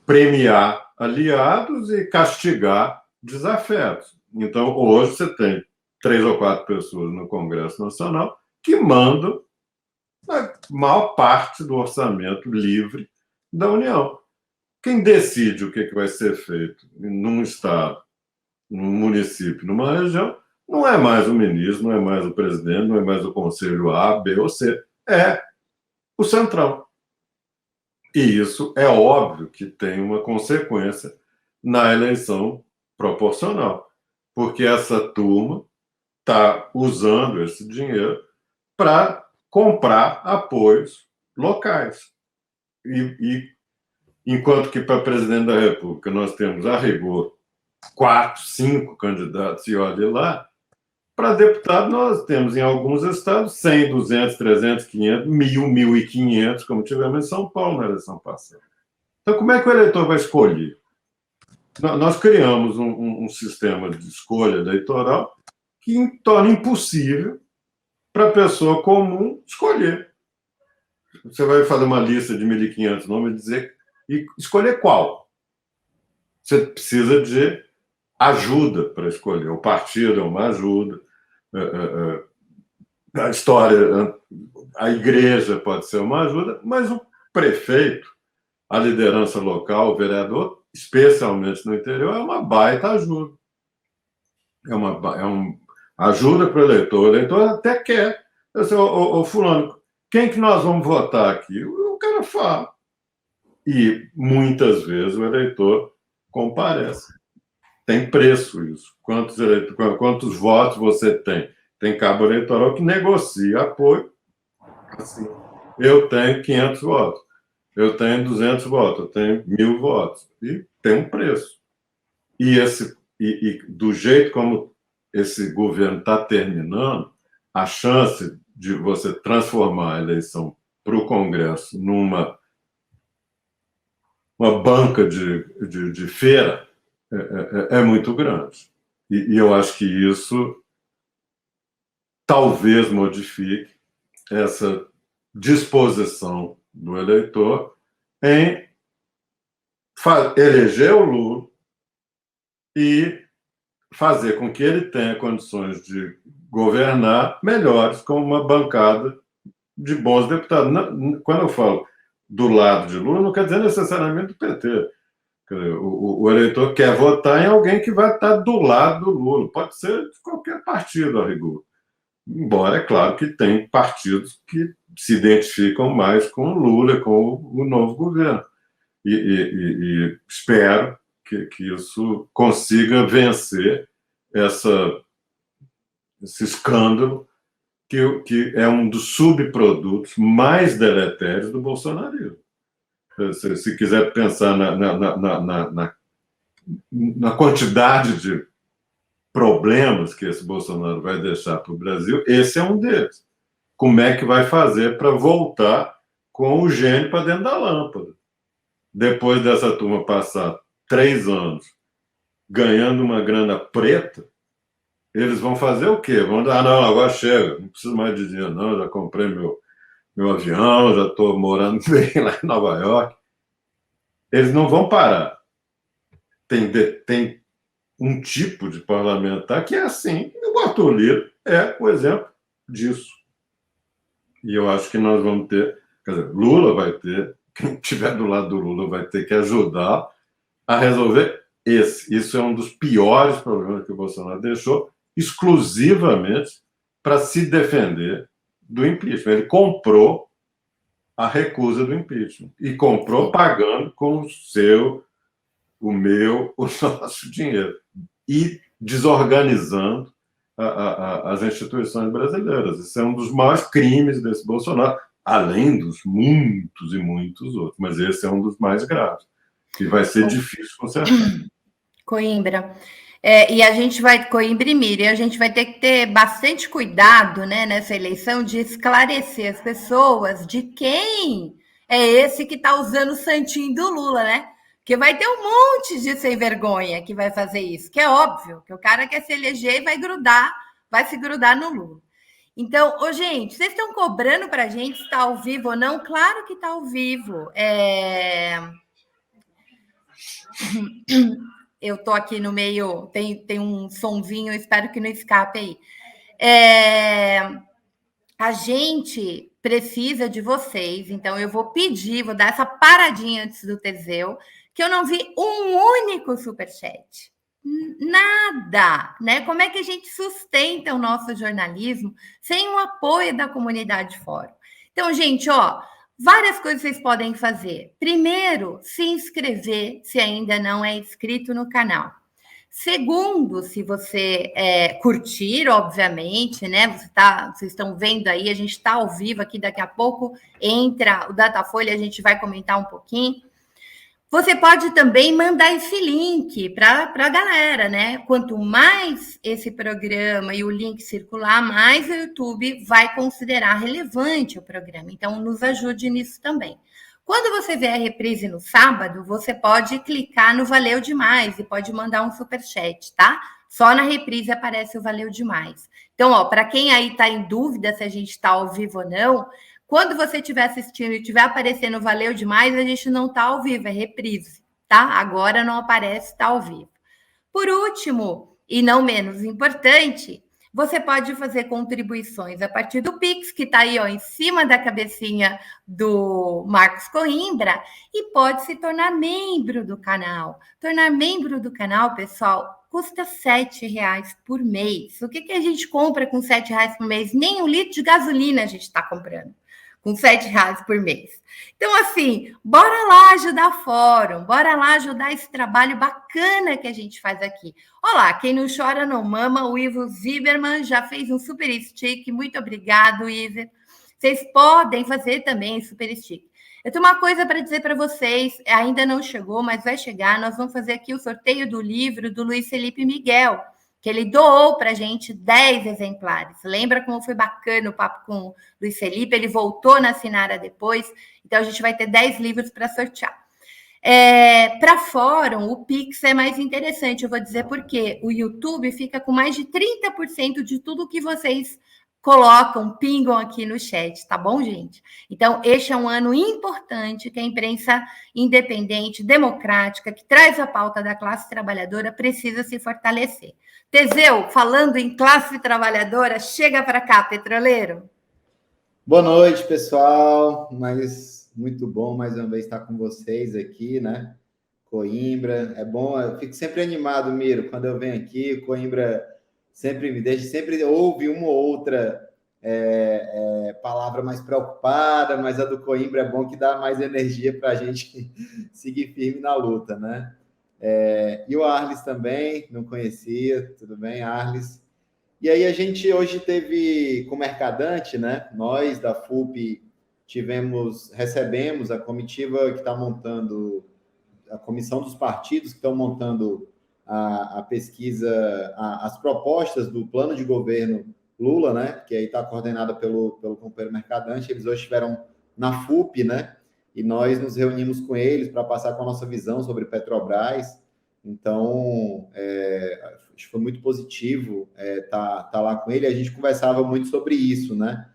premiar aliados e castigar desafetos. Então, hoje você tem 3 ou 4 pessoas no Congresso Nacional que mandam a maior parte do orçamento livre da União. Quem decide o que vai ser feito num estado, num município, numa região, não é mais o ministro, não é mais o presidente, não é mais o conselho A, B ou C, é o Centrão. E isso é óbvio que tem uma consequência na eleição proporcional, porque essa turma está usando esse dinheiro para comprar apoios locais. E enquanto que para presidente da República nós temos, a rigor, 4, 5 candidatos, e olha lá, para deputado nós temos em alguns estados 100, 200, 300, 500, 1.000, 1.500, como tivemos em São Paulo na eleição passada. Então, como é que o eleitor vai escolher? Nós criamos um sistema de escolha eleitoral que torna impossível para a pessoa comum escolher. Você vai fazer uma lista de 1.500 nomes e dizer, e escolher qual? Você precisa de ajuda para escolher. O partido é uma ajuda, a história, a igreja pode ser uma ajuda, mas o prefeito, a liderança local, o vereador, especialmente no interior, é uma baita ajuda. É uma ajuda para o eleitor. O eleitor até quer. Ô, fulano, quem que nós vamos votar aqui? O cara fala. E muitas vezes o eleitor comparece. Tem preço isso. Quantos votos você tem? Tem cabo eleitoral que negocia apoio. Assim, eu tenho 500 votos, eu tenho 200 votos, eu tenho 1.000 votos. E tem um preço. E do jeito como esse governo está terminando, a chance de você transformar a eleição para o Congresso numa banca de feira é muito grande. E eu acho que isso talvez modifique essa disposição do eleitor em eleger o Lula e fazer com que ele tenha condições de governar melhores com uma bancada de bons deputados. Quando eu falo do lado de Lula, não quer dizer necessariamente do PT. O eleitor quer votar em alguém que vai estar do lado do Lula. Pode ser de qualquer partido, a rigor. Embora, é claro, que tem partidos que se identificam mais com o Lula, com o novo governo. E espero que isso consiga vencer esse escândalo que é um dos subprodutos mais deletérios do bolsonarismo. Se quiser pensar na quantidade de problemas que esse Bolsonaro vai deixar para o Brasil, esse é um deles. Como é que vai fazer para voltar com o gênio para dentro da lâmpada? Depois dessa turma passar 3 anos ganhando uma grana preta, eles vão fazer o quê? Vão dar, não, agora chega, não preciso mais de dinheiro, não, já comprei meu avião, já estou morando bem lá em Nova York. Eles não vão parar. Tem um tipo de parlamentar que é assim. E o Arthur Lira é o exemplo disso. E eu acho que nós vamos ter... Quer dizer, Lula vai ter... Quem estiver do lado do Lula vai ter que ajudar a resolver esse. Isso é um dos piores problemas que o Bolsonaro deixou, exclusivamente para se defender do impeachment. Ele comprou a recusa do impeachment. E comprou pagando com o seu o meu, o nosso dinheiro. E desorganizando as instituições brasileiras. Isso é um dos maiores crimes desse Bolsonaro, além dos muitos e muitos outros. Mas esse é um dos mais graves. E vai ser difícil consertar. Coimbra. E a gente vai, Coimbra e Miriam, a gente vai ter que ter bastante cuidado, né, nessa eleição, de esclarecer as pessoas de quem é esse que está usando o santinho do Lula, né? Porque vai ter um monte de sem vergonha que vai fazer isso, que é óbvio, que o cara quer se eleger e vai se grudar no Lula. Então, gente, vocês estão cobrando para a gente se está ao vivo ou não? Claro que está ao vivo. Eu estou aqui no meio, tem um sonzinho, espero que não escape aí. A gente precisa de vocês, então eu vou pedir, vou dar essa paradinha antes do Teseu, que eu não vi um único superchat. Nada, né? Como é que a gente sustenta o nosso jornalismo sem o apoio da comunidade fórum? Então, gente, várias coisas vocês podem fazer. Primeiro, se inscrever, se ainda não é inscrito no canal. Segundo, se você curtir, obviamente, né? Vocês estão vendo aí, a gente está ao vivo aqui, daqui a pouco entra o Datafolha, a gente vai comentar um pouquinho. Você pode também mandar esse link para a galera, né? Quanto mais esse programa e o link circular, mais o YouTube vai considerar relevante o programa. Então, nos ajude nisso também. Quando você vê a reprise no sábado, você pode clicar no Valeu Demais e pode mandar um superchat, tá? Só na reprise aparece o Valeu Demais. Então, para quem aí está em dúvida se a gente está ao vivo ou não, quando você estiver assistindo e estiver aparecendo Valeu Demais, a gente não está ao vivo, é reprise, tá? Agora não aparece, está ao vivo. Por último, e não menos importante, você pode fazer contribuições a partir do Pix, que está aí em cima da cabecinha do Marcos Coimbra, e pode se tornar membro do canal. Tornar membro do canal, pessoal, custa R$7 por mês. O que a gente compra com R$7 por mês? Nem 1 litro de gasolina a gente está comprando com R$7 por mês. Então, assim, bora lá ajudar o fórum, bora lá ajudar esse trabalho bacana que a gente faz aqui. Olá, quem não chora não mama, o Ivo Zimmermann já fez um super stick, muito obrigado, Ivo. Vocês podem fazer também super stick. Eu tenho uma coisa para dizer para vocês, ainda não chegou, mas vai chegar, nós vamos fazer aqui o sorteio do livro do Luiz Felipe Miguel, que ele doou para a gente 10 exemplares. Lembra como foi bacana o papo com o Luiz Felipe? Ele voltou na Sinara depois, então a gente vai ter 10 livros para sortear. Para fórum, o Pix é mais interessante, eu vou dizer por quê. O YouTube fica com mais de 30% de tudo que vocês colocam, pingam aqui no chat, tá bom, gente? Então, este é um ano importante que a imprensa independente, democrática, que traz a pauta da classe trabalhadora, precisa se fortalecer. Teseu, falando em classe trabalhadora, chega para cá, petroleiro. Boa noite, pessoal. Muito bom mais uma vez estar com vocês aqui, né? Coimbra, é bom, eu fico sempre animado, Miro, quando eu venho aqui, Coimbra sempre me deixa, sempre ouve uma ou outra palavra mais preocupada, mas a do Coimbra é bom que dá mais energia para a gente seguir firme na luta, né? E o Arles também, não conhecia, tudo bem, Arles? E aí a gente hoje teve com o Mercadante, né? Nós da FUP recebemos a comitiva que está montando, a comissão dos partidos que estão montando a pesquisa, as propostas do plano de governo Lula, né? Que aí está coordenada pelo companheiro Mercadante. Eles hoje estiveram na FUP, né? E nós nos reunimos com eles para passar com a nossa visão sobre Petrobras. Então, acho que foi muito positivo tá lá com ele. A gente conversava muito sobre isso, né?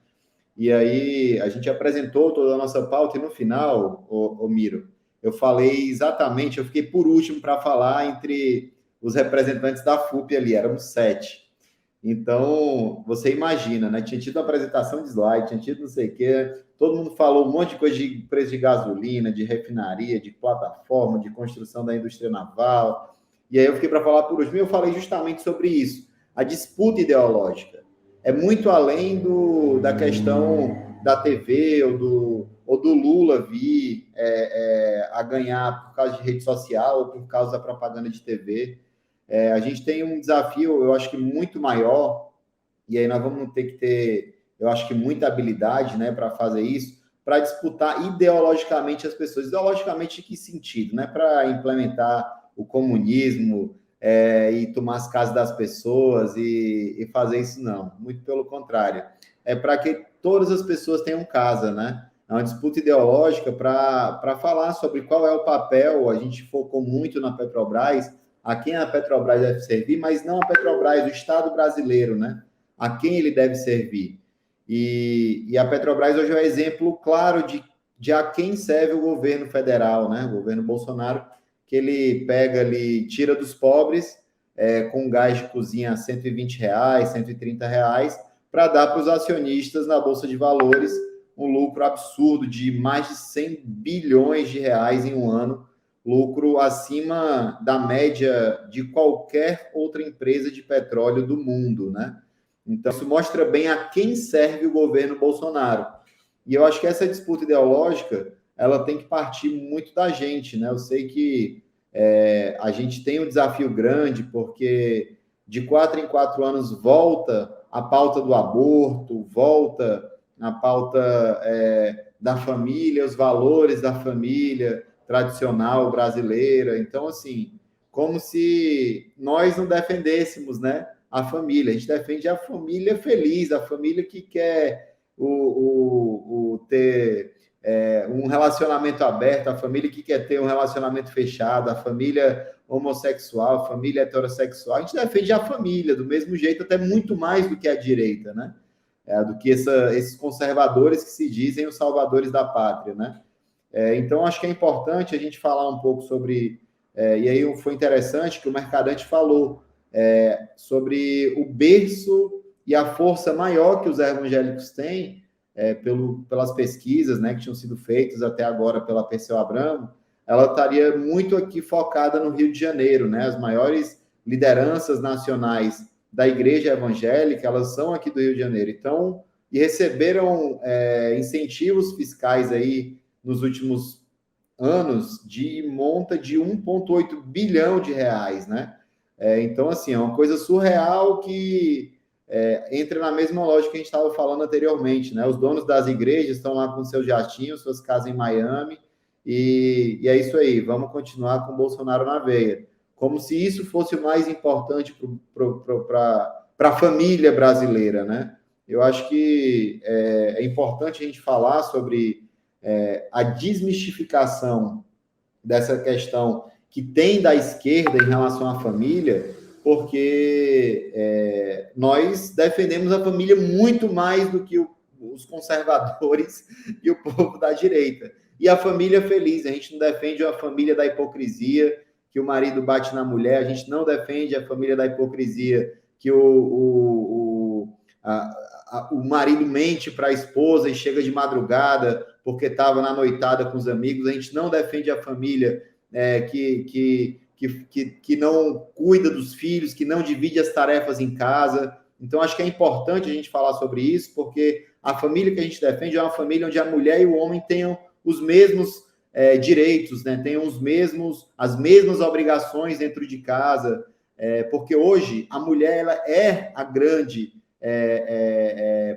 E aí a gente apresentou toda a nossa pauta e no final, ô Miro, eu falei exatamente, eu fiquei por último para falar entre os representantes da FUP ali, éramos 7. Então, você imagina, né? Tinha tido uma apresentação de slide, tinha tido não sei o quê, todo mundo falou um monte de coisa de preço de gasolina, de refinaria, de plataforma, de construção da indústria naval. E aí eu fiquei para falar por último, e eu falei justamente sobre isso, a disputa ideológica. É muito além da questão da TV ou do Lula vir a ganhar por causa de rede social ou por causa da propaganda de TV. A gente tem um desafio, eu acho que muito maior, e aí nós vamos ter que ter, eu acho que muita habilidade, né, para fazer isso, para disputar ideologicamente as pessoas. Ideologicamente, em que sentido? Não é para implementar o comunismo e tomar as casas das pessoas e fazer isso, não. Muito pelo contrário. É para que todas as pessoas tenham casa, né? É uma disputa ideológica para falar sobre qual é o papel. A gente focou muito na Petrobras, a quem a Petrobras deve servir, mas não a Petrobras, o Estado brasileiro, né? A quem ele deve servir. E a Petrobras hoje é um exemplo claro de a quem serve o governo federal, né? O governo Bolsonaro, que ele pega, ele tira dos pobres com gás de cozinha a R$120, R$130, para dar para os acionistas na Bolsa de Valores um lucro absurdo de mais de 100 bilhões de reais em um ano, lucro acima da média de qualquer outra empresa de petróleo do mundo, né? Então, isso mostra bem a quem serve o governo Bolsonaro. E eu acho que essa disputa ideológica, ela tem que partir muito da gente, né? Eu sei que a gente tem um desafio grande, porque de 4 em 4 anos volta a pauta do aborto, volta a pauta da família, os valores da família tradicional brasileira. Então, assim, como se nós não defendêssemos, né, a família. A gente defende a família feliz, a família que quer ter um relacionamento aberto, a família que quer ter um relacionamento fechado, a família homossexual, a família heterossexual. A gente defende a família do mesmo jeito, até muito mais do que a direita, né? Do que esses conservadores que se dizem os salvadores da pátria, né? Então, acho que é importante a gente falar um pouco sobre... e aí foi interessante que o Mercadante falou sobre o berço e a força maior que os evangélicos têm, pelas pesquisas, né, que tinham sido feitas até agora pela Perseu Abramo. Ela estaria muito aqui focada no Rio de Janeiro, né? As maiores lideranças nacionais da igreja evangélica, elas são aqui do Rio de Janeiro. Então, e receberam incentivos fiscais aí nos últimos anos de monta de 1,8 bilhão de reais, né? Então, assim, é uma coisa surreal que entra na mesma lógica que a gente estava falando anteriormente, né? Os donos das igrejas estão lá com seus jatinhos, suas casas em Miami, e é isso aí, vamos continuar com o Bolsonaro na veia. Como se isso fosse o mais importante para a família brasileira, né? Eu acho que é importante a gente falar sobre a desmistificação dessa questão que tem da esquerda em relação à família, porque nós defendemos a família muito mais do que os conservadores e o povo da direita. E a família feliz, a gente não defende a família da hipocrisia, que o marido bate na mulher, a gente não defende a família da hipocrisia, que o marido mente para a esposa e chega de madrugada porque estava na noitada com os amigos, a gente não defende a família que não cuida dos filhos, que não divide as tarefas em casa. Então, acho que é importante a gente falar sobre isso, porque a família que a gente defende é uma família onde a mulher e o homem tenham os mesmos direitos, né? Tenham as mesmas obrigações dentro de casa, porque hoje a mulher ela é a grande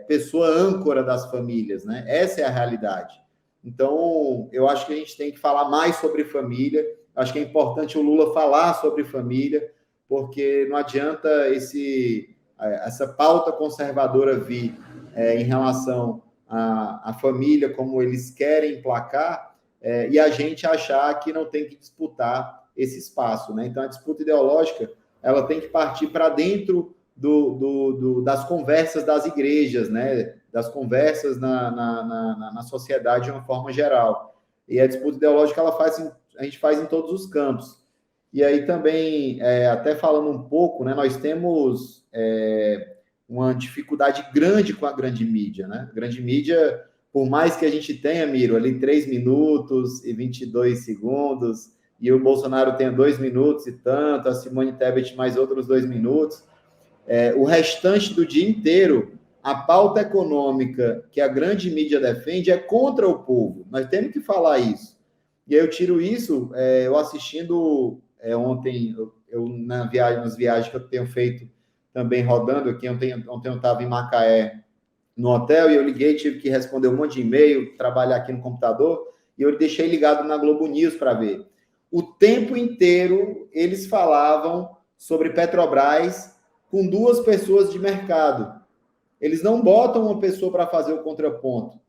pessoa âncora das famílias, né? Essa é a realidade. Então, eu acho que a gente tem que falar mais sobre família. Acho que é importante o Lula falar sobre família, porque não adianta essa pauta conservadora vir em relação à família, como eles querem emplacar, e a gente achar que não tem que disputar esse espaço, né? Então, a disputa ideológica ela tem que partir para dentro das conversas das igrejas, né? Das conversas na sociedade de uma forma geral. E a disputa ideológica a gente faz em todos os campos. E aí também, até falando um pouco, né, nós temos uma dificuldade grande com a grande mídia, né? A grande mídia, por mais que a gente tenha, Miro, ali 3 minutos e 22 segundos, e o Bolsonaro tenha 2 minutos e tanto, a Simone Tebet mais outros 2 minutos, o restante do dia inteiro a pauta econômica que a grande mídia defende é contra o povo. Nós temos que falar isso. E aí eu tiro isso, eu assistindo ontem, nas viagens que eu tenho feito também rodando aqui, ontem eu estava em Macaé, no hotel, e eu liguei, tive que responder um monte de e-mail, trabalhar aqui no computador, e eu deixei ligado na Globo News para ver. O tempo inteiro eles falavam sobre Petrobras com 2 pessoas de mercado. Eles não botam uma pessoa para fazer o contraponto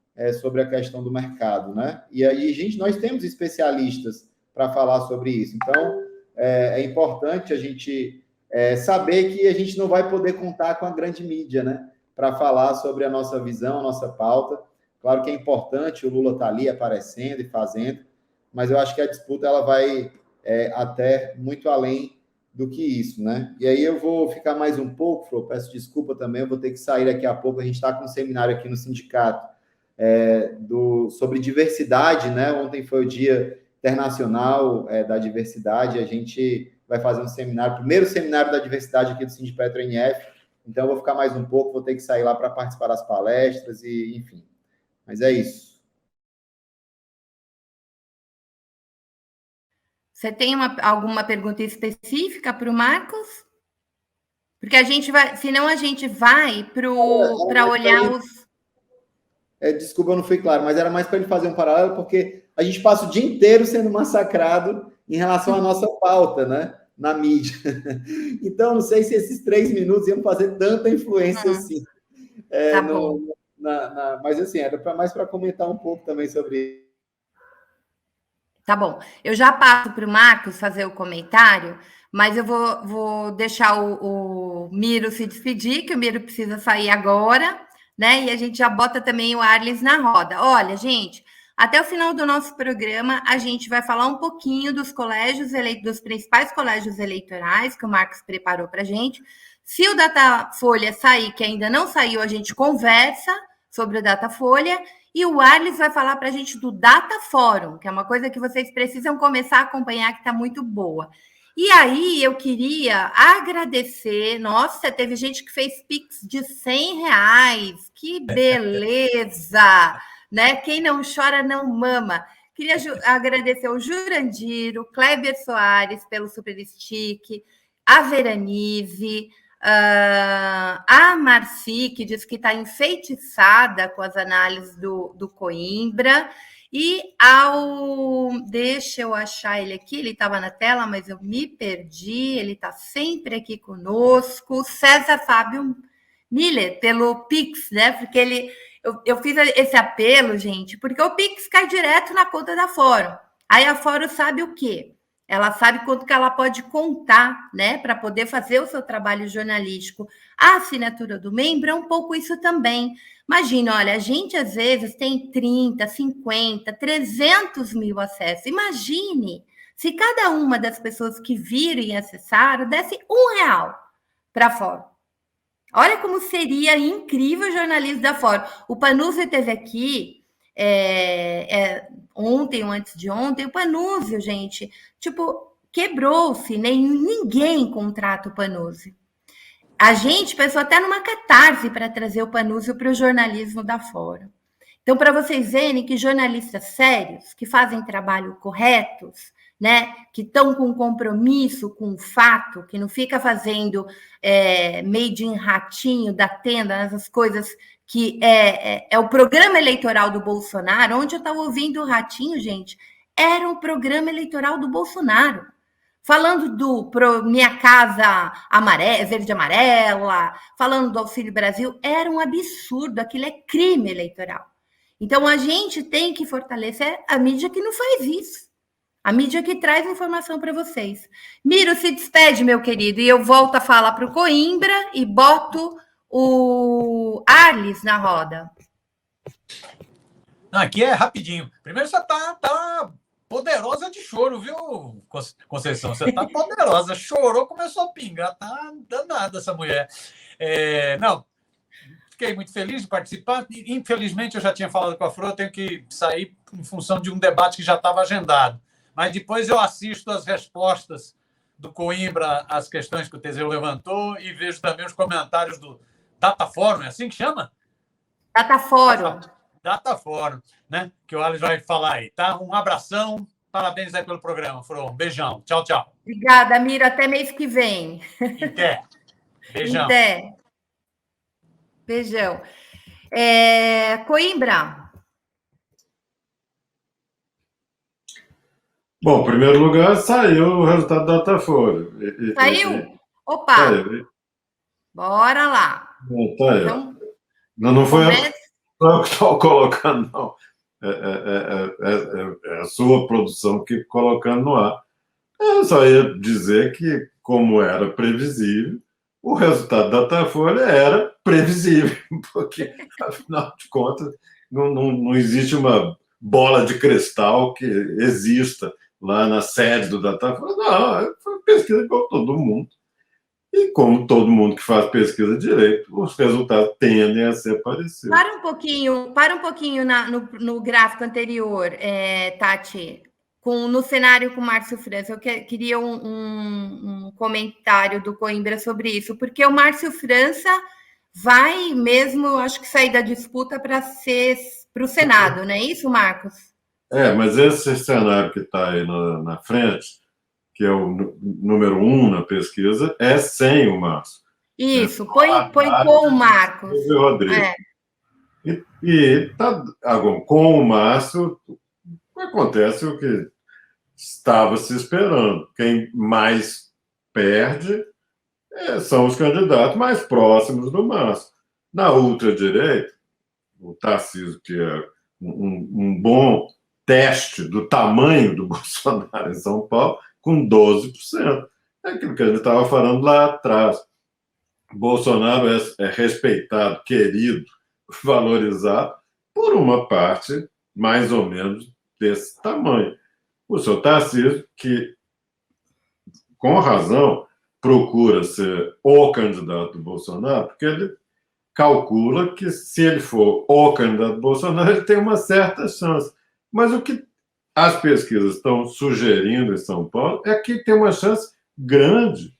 sobre a questão do mercado, né? E aí, gente, nós temos especialistas para falar sobre isso. Então, é importante a gente saber que a gente não vai poder contar com a grande mídia, né? Para falar sobre a nossa visão, a nossa pauta. Claro que é importante, o Lula está ali aparecendo e fazendo, mas eu acho que a disputa ela vai até muito além do que isso, né? E aí eu vou ficar mais um pouco, Flor, peço desculpa também, eu vou ter que sair daqui a pouco, a gente está com um seminário aqui no sindicato sobre diversidade, né? Ontem foi o Dia Internacional da Diversidade, a gente vai fazer um seminário, primeiro seminário da diversidade aqui do Sindipetro NF, então eu vou ficar mais um pouco, vou ter que sair lá para participar das palestras e, enfim. Mas é isso. Você tem alguma pergunta específica para o Marcos? Porque a gente vai, senão a gente vai para olhar os. Desculpa, eu não fui claro, mas era mais para ele fazer um paralelo, porque a gente passa o dia inteiro sendo massacrado em relação à nossa pauta, né? Na mídia. Então, não sei se esses 3 minutos iam fazer tanta influência assim. Tá bom. Mas, assim, era mais para comentar um pouco também sobre. Tá bom. Eu já passo para o Marcos fazer o comentário, mas eu vou deixar o Miro se despedir, que o Miro precisa sair agora, né? E a gente já bota também o Arles na roda. Olha, gente, até o final do nosso programa, a gente vai falar um pouquinho dos colégios dos principais colégios eleitorais que o Marcos preparou para a gente. Se o Datafolha sair, que ainda não saiu, a gente conversa sobre o Datafolha. E o Arles vai falar para a gente do Data Fórum, que é uma coisa que vocês precisam começar a acompanhar, que está muito boa. E aí, eu queria agradecer. Nossa, teve gente que fez Pix de R$100. Que beleza! Né? Quem não chora, não mama. Queria agradecer ao Jurandir, o Kleber Soares pelo Super Stick, a Veranize, a Marci, que diz que está enfeitiçada com as análises do Coimbra, e deixa eu achar ele aqui, ele estava na tela, mas eu me perdi, ele está sempre aqui conosco, César Fábio Miller, pelo Pix, né? Porque eu fiz esse apelo, gente, porque o Pix cai direto na conta da Fórum. Aí a Fórum sabe o quê? Ela sabe quanto que ela pode contar, né, para poder fazer o seu trabalho jornalístico. A assinatura do membro é um pouco isso também. Imagina, olha, a gente às vezes tem 30, 50, 300 mil acessos. Imagine se cada uma das pessoas que viram e acessaram desse R$1 para Fórum. Olha como seria incrível o jornalismo da Fórum. O Panuzzi esteve aqui ontem ou antes de ontem, o Panuzzi, gente, tipo, quebrou-se, ninguém contrata o Panuzzi. A gente pensou até numa catarse para trazer o Panuzzi para o jornalismo da Fórum. Então, para vocês verem que jornalistas sérios, que fazem trabalho corretos, né, que estão com compromisso com o fato, que não fica fazendo made in ratinho da tenda, essas coisas que é o programa eleitoral do Bolsonaro. Onde eu estava ouvindo o Ratinho, gente, era o programa eleitoral do Bolsonaro. Falando do Minha Casa Verde Amarela, falando do Auxílio Brasil, era um absurdo, aquilo é crime eleitoral. Então, a gente tem que fortalecer a mídia que não faz isso. A mídia que traz informação para vocês. Miro, se despede, meu querido, e eu volto a falar para o Coimbra e boto o Arles na roda. Aqui é rapidinho. Primeiro, você tá poderosa de choro, viu, Conceição? Você tá poderosa. Chorou, começou a pingar. Tá danada essa mulher. Não, fiquei muito feliz de participar. Infelizmente, eu já tinha falado com a Flor, eu tenho que sair em função de um debate que já estava agendado. Mas depois eu assisto as respostas do Coimbra às questões que o Teseu levantou e vejo também os comentários Dataforum, é assim que chama? Dataforum. Dataforum, né? Que o Alex vai falar aí, tá? Um abração, parabéns aí pelo programa, Fro. Beijão, tchau, tchau. Obrigada, Miro. Até mês que vem. Até. Beijão. Até. Beijão. Coimbra. Bom, em primeiro lugar, saiu o resultado da Datafolha. Saiu? Opa! Saiu. Bora lá. Tá aí. Então, não foi começa... eu que estou colocando, não. É a sua produção que colocando no ar. Eu só ia dizer que, como era previsível, o resultado da Datafolha era previsível, porque, afinal de contas, não existe uma bola de cristal que exista lá na sede do Datafolha. Não, foi uma pesquisa igual todo mundo. E como todo mundo que faz pesquisa direito, os resultados tendem a ser parecidos. Para um pouquinho no gráfico anterior, Tati, no cenário com o Márcio França. Eu queria um comentário do Coimbra sobre isso, porque o Márcio França vai mesmo, acho que sair da disputa para o Senado, não é isso, Marcos? Mas esse cenário que está aí na frente, que é o número 1 na pesquisa, é sem o Márcio. Isso, põe com o Marcos. O Rodrigo. E tá, agora, com o Márcio, acontece o que estava se esperando. Quem mais perde são os candidatos mais próximos do Márcio. Na ultradireita, o Tarcísio, que é um bom teste do tamanho do Bolsonaro em São Paulo, com 12%. É aquilo que a gente estava falando lá atrás. Bolsonaro é respeitado, querido, valorizado por uma parte mais ou menos desse tamanho. O seu Tarcísio, que, com razão, procura ser o candidato do Bolsonaro, porque ele calcula que, se ele for o candidato do Bolsonaro, ele tem uma certa chance. Mas o que as pesquisas estão sugerindo em São Paulo é que tem uma chance grande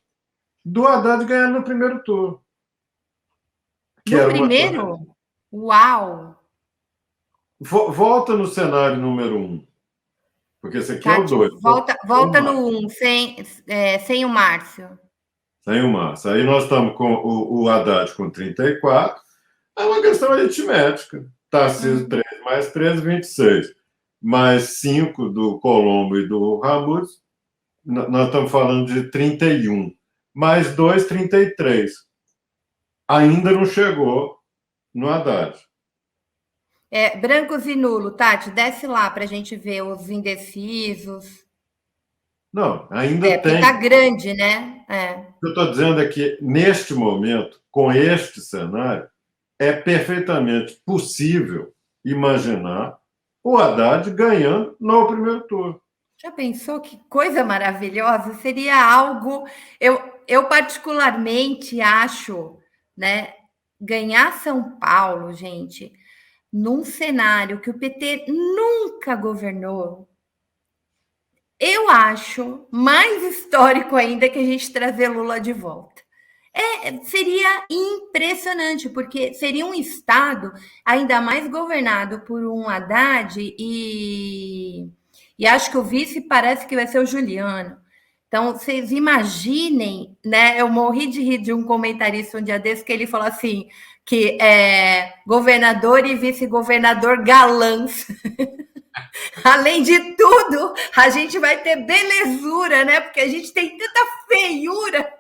do Haddad ganhar no primeiro turno. No primeiro? Uau! Volta no cenário número 1. Porque esse aqui Tati, é o 2. Volta no 1, sem o Márcio. Sem o Márcio. Aí nós estamos com o Haddad com 34. É uma questão aritmética. Tarcísio 3 mais 3, 26. Mais 5 do Colombo e do Ramutes. Nós estamos falando de 31. Mais 2, 33. Ainda não chegou no Haddad. Brancos e nulo, Tati, desce lá para a gente ver os indecisos. Não, ainda tem. Porque está grande, né? O que eu estou dizendo é que, neste momento, com este cenário, é perfeitamente possível imaginar o Haddad ganhando no primeiro turno. Já pensou que coisa maravilhosa? Seria algo... Eu particularmente acho, né? Ganhar São Paulo, gente, num cenário que o PT nunca governou, eu acho mais histórico ainda que a gente trazer Lula de volta. Seria impressionante, porque seria um estado ainda mais governado por um Haddad e acho que o vice parece que vai ser o Juliano. Então, vocês imaginem, né? Eu morri de rir de um comentarista um dia desse que ele falou assim, que governador e vice-governador galãs. Além de tudo, a gente vai ter belezura, né? Porque a gente tem tanta feiura.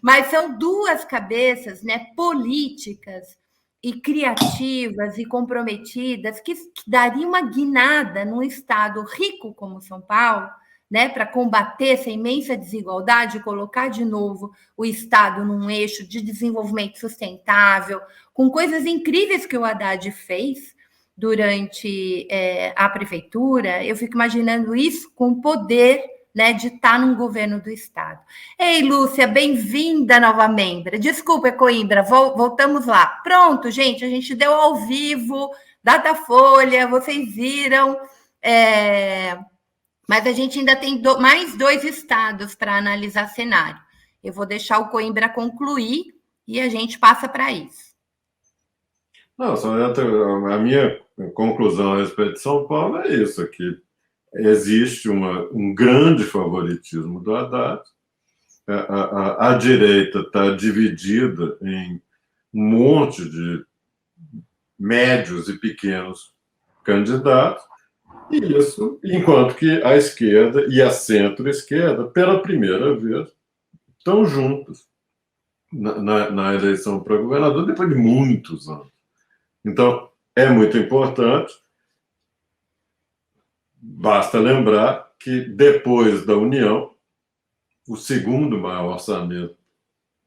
Mas são duas cabeças, né, políticas e criativas e comprometidas que daria uma guinada num estado rico como São Paulo, né, para combater essa imensa desigualdade e colocar de novo o estado num eixo de desenvolvimento sustentável, com coisas incríveis que o Haddad fez durante a prefeitura. Eu fico imaginando isso com o poder, né, de estar num governo do estado. Ei, Lúcia, bem-vinda, nova membra. Desculpa, Coimbra, voltamos lá. Pronto, gente, a gente deu ao vivo, Datafolha, vocês viram, mas a gente ainda tem mais 2 estados para analisar cenário. Eu vou deixar o Coimbra concluir e a gente passa para isso. Não, a minha conclusão a respeito de São Paulo é isso, que existe um grande favoritismo do Haddad. A direita está dividida em um monte de médios e pequenos candidatos, e isso, enquanto que a esquerda e a centro-esquerda, pela primeira vez, estão juntos na eleição para governador, depois de muitos anos. Então, é muito importante. Basta lembrar que, depois da União, o segundo maior orçamento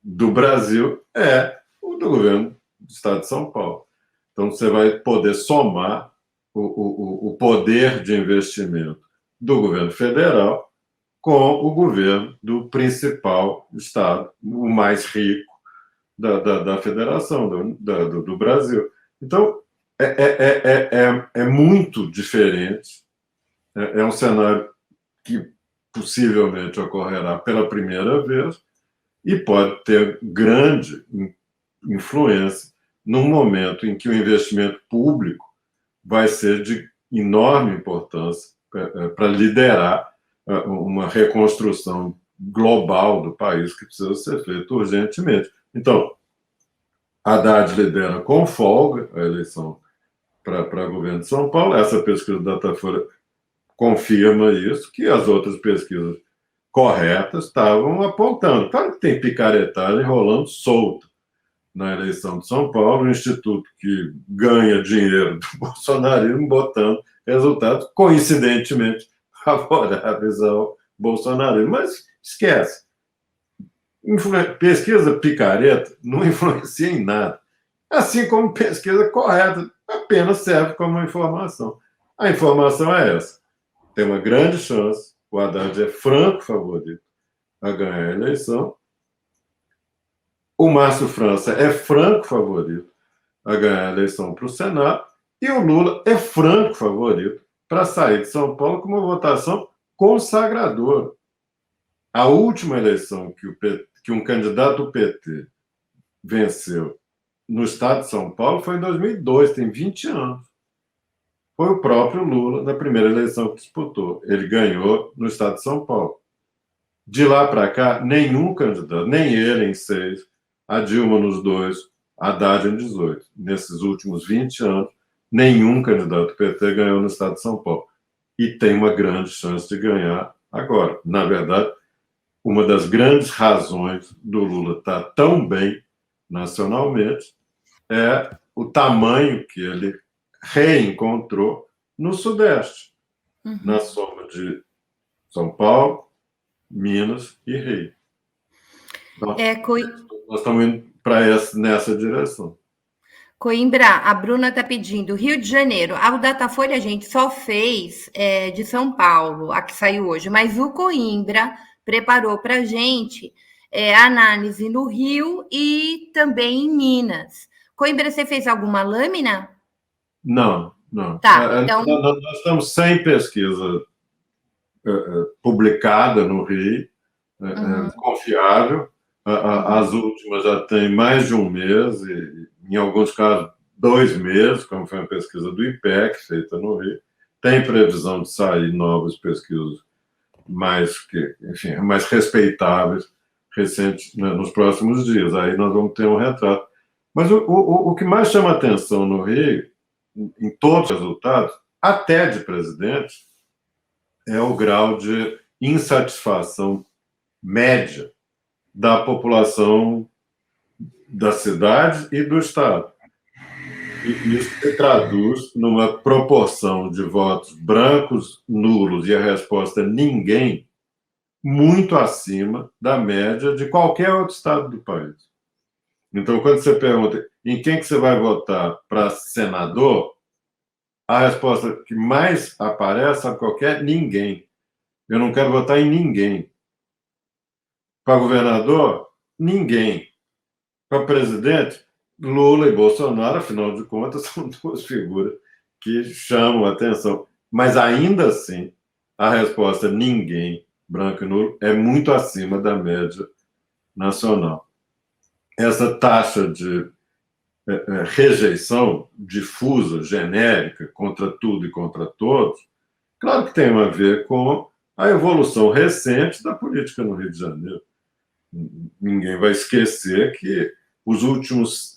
do Brasil é o do governo do Estado de São Paulo. Então, você vai poder somar o poder de investimento do governo federal com o governo do principal Estado, o mais rico da federação, do Brasil. Então, é muito diferente. É um cenário que possivelmente ocorrerá pela primeira vez e pode ter grande influência num momento em que o investimento público vai ser de enorme importância para liderar uma reconstrução global do país que precisa ser feita urgentemente. Então, Haddad lidera com folga a eleição para governo de São Paulo. Essa pesquisa da Datafolha confirma isso, que as outras pesquisas corretas estavam apontando. Claro que tem picaretagem rolando solto na eleição de São Paulo, um instituto que ganha dinheiro do bolsonarismo botando resultados coincidentemente favoráveis ao bolsonarismo. Mas esquece. Pesquisa picareta não influencia em nada. Assim como pesquisa correta apenas serve como informação. A informação é essa. Tem uma grande chance, o Haddad é franco favorito a ganhar a eleição. O Márcio França é franco favorito a ganhar a eleição para o Senado. E o Lula é franco favorito para sair de São Paulo com uma votação consagradora. A última eleição que um candidato do PT venceu no estado de São Paulo foi em 2002, tem 20 anos. Foi o próprio Lula na primeira eleição que disputou. Ele ganhou no estado de São Paulo. De lá para cá, nenhum candidato, nem ele em 6, a Dilma nos 2, Haddad em 18. Nesses últimos 20 anos, nenhum candidato do PT ganhou no estado de São Paulo. E tem uma grande chance de ganhar agora. Na verdade, uma das grandes razões do Lula estar tão bem nacionalmente é o tamanho que ele reencontrou no Sudeste, na soma de São Paulo, Minas e Rio. Então, nós estamos indo nessa direção. Coimbra, a Bruna está pedindo, Rio de Janeiro, a Datafolha a gente só fez de São Paulo, a que saiu hoje, mas o Coimbra preparou para a gente análise no Rio e também em Minas. Coimbra, você fez alguma lâmina? Não, não. Tá, então... Nós estamos sem pesquisa publicada no Rio, confiável. As últimas já têm mais de um mês, e em alguns casos 2 meses, como foi uma pesquisa do IPEC, feita no Rio. Tem previsão de sair novas pesquisas mais respeitáveis, recentes, né, nos próximos dias. Aí nós vamos ter um retrato. Mas o que mais chama atenção no Rio, em todos os resultados, até de presidente, é o grau de insatisfação média da população da cidade e do estado. E isso se traduz numa proporção de votos brancos, nulos e a resposta ninguém, muito acima da média de qualquer outro estado do país. Então, quando você pergunta em quem que você vai votar para senador, a resposta que mais aparece, sabe qual que é? Ninguém. Eu não quero votar em ninguém. Para governador, ninguém. Para presidente, Lula e Bolsonaro, afinal de contas, são 2 figuras que chamam a atenção. Mas, ainda assim, a resposta ninguém, branco e nulo, é muito acima da média nacional. essa taxa de rejeição difusa, genérica, contra tudo e contra todos, claro que tem a ver com a evolução recente da política no Rio de Janeiro. Ninguém vai esquecer que os últimos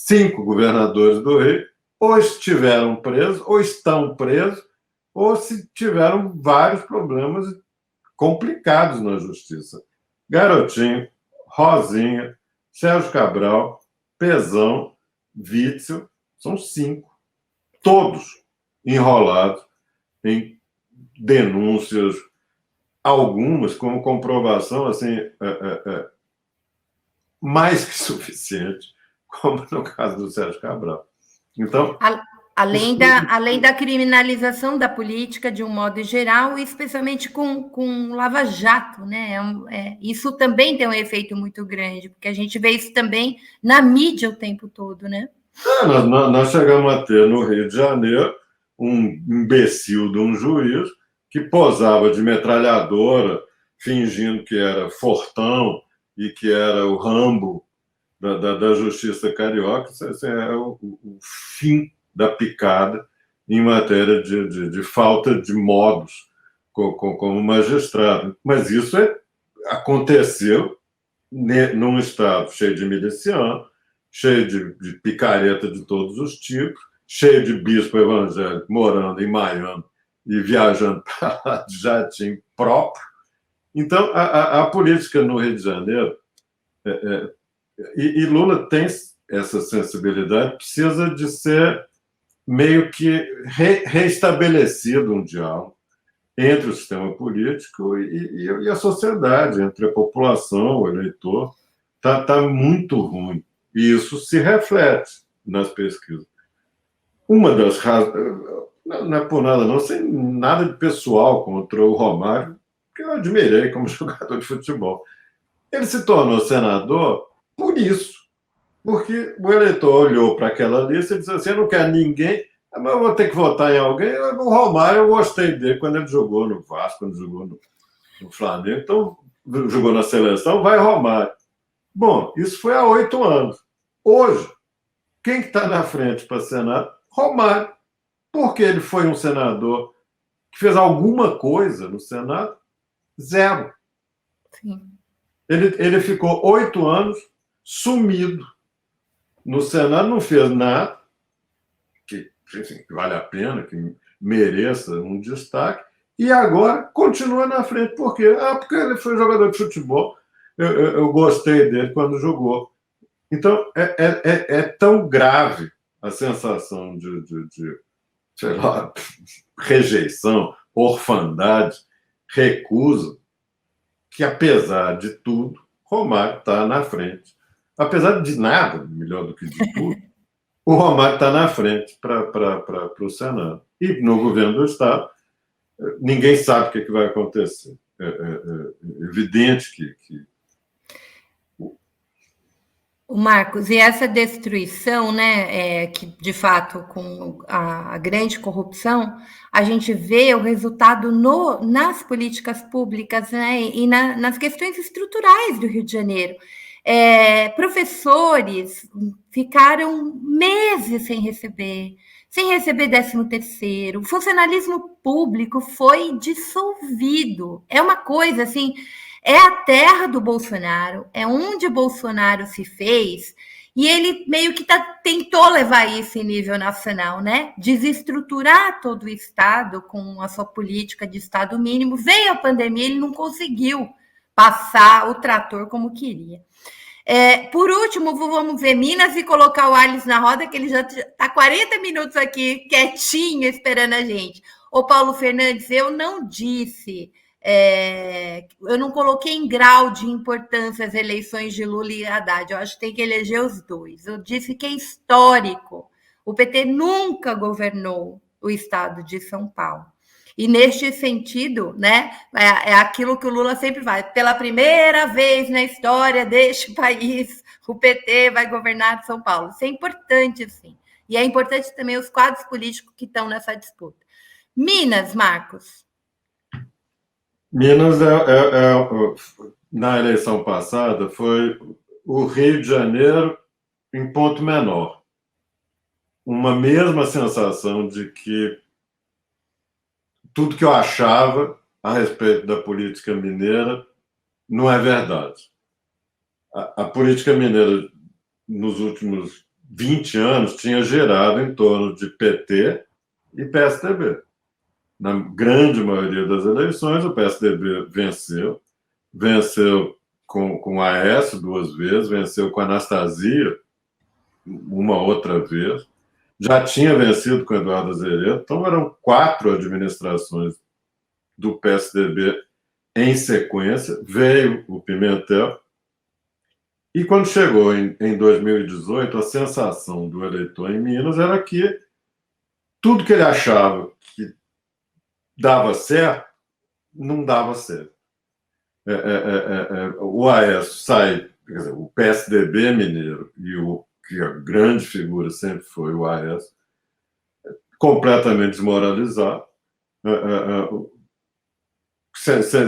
5 governadores do Rio ou estiveram presos, ou estão presos, ou se tiveram vários problemas complicados na justiça. Garotinho, Rosinha, Sérgio Cabral, Pezão, Witzel, são 5. Todos enrolados em denúncias, algumas com comprovação assim, mais que suficiente, como no caso do Sérgio Cabral. Então, além da criminalização da política de um modo geral, especialmente com Lava Jato, né? Isso também tem um efeito muito grande, porque a gente vê isso também na mídia o tempo todo, né? Nós chegamos a ter no Rio de Janeiro um imbecil de um juiz que posava de metralhadora, fingindo que era Fortão e que era o Rambo da justiça carioca. Isso é o fim da picada em matéria de falta de modos como magistrado. Mas isso aconteceu num estado cheio de miliciano, cheio de picareta de todos os tipos, cheio de bispo evangélico morando em Miami e viajando para lá de jatinho próprio. Então, a política no Rio de Janeiro, e Lula tem essa sensibilidade, precisa de ser meio que reestabelecido um diálogo entre o sistema político e a sociedade, entre a população, o eleitor. Tá muito ruim. E isso se reflete nas pesquisas. Uma das razões, não é por nada não, sem nada de pessoal contra o Romário, que eu admirei como jogador de futebol. Ele se tornou senador por isso, porque o eleitor olhou para aquela lista e disse assim: eu não quero ninguém, mas eu vou ter que votar em alguém. O Romário, eu gostei dele quando ele jogou no Vasco, quando jogou no Flamengo, então jogou na seleção, vai Romário. Bom, isso foi há 8 anos. Hoje, quem está na frente para Senado? Romário. Porque ele foi um senador que fez alguma coisa no Senado? Zero. Sim. Ele ficou 8 anos sumido. No Senado não fez nada que vale a pena, que mereça um destaque, e agora continua na frente. Por quê? Porque ele foi jogador de futebol. Eu gostei dele quando jogou. Então, é tão grave a sensação de sei lá, rejeição, orfandade, recusa, que, apesar de tudo, Romário está na frente. Apesar de nada, melhor do que de tudo, o Romário está na frente para o Senado. E no governo do Estado, ninguém sabe o que vai acontecer. É evidente que O Marcos, e essa destruição, né, que de fato com a grande corrupção, a gente vê o resultado nas políticas públicas, né, e nas questões estruturais do Rio de Janeiro. Professores ficaram meses sem receber 13º, o funcionalismo público foi dissolvido. É uma coisa assim. É a terra do Bolsonaro, é onde o Bolsonaro se fez, e ele meio que tentou levar isso em nível nacional, né? Desestruturar todo o Estado com a sua política de Estado mínimo. Veio a pandemia, ele não conseguiu passar o trator como queria. Por último, vamos ver Minas e colocar o Arles na roda, que ele já está 40 minutos aqui quietinho esperando a gente. Ô, Paulo Fernandes, eu não disse... eu não coloquei em grau de importância as eleições de Lula e Haddad. Eu acho que tem que eleger os dois. Eu disse que é histórico. O PT nunca governou o estado de São Paulo. E neste sentido, né, é aquilo que o Lula sempre faz. Pela primeira vez na história deste país, o PT vai governar São Paulo. Isso é importante, sim. E é importante também os quadros políticos que estão nessa disputa. Minas, Marcos. Minas, na eleição passada, foi o Rio de Janeiro em ponto menor. Uma mesma sensação de que tudo que eu achava a respeito da política mineira não é verdade. A política mineira, nos últimos 20 anos, tinha girado em torno de PT e PSDB. Na grande maioria das eleições, o PSDB venceu com a Aécio 2 vezes, venceu com a Anastasia uma outra vez, já tinha vencido com Eduardo Azeredo, então eram 4 administrações do PSDB em sequência, veio o Pimentel, e quando chegou em 2018, a sensação do eleitor em Minas era que tudo que ele achava que dava certo, não dava certo. O Aécio sai, quer dizer, o PSDB mineiro, que a grande figura sempre foi o Aécio, completamente desmoralizado,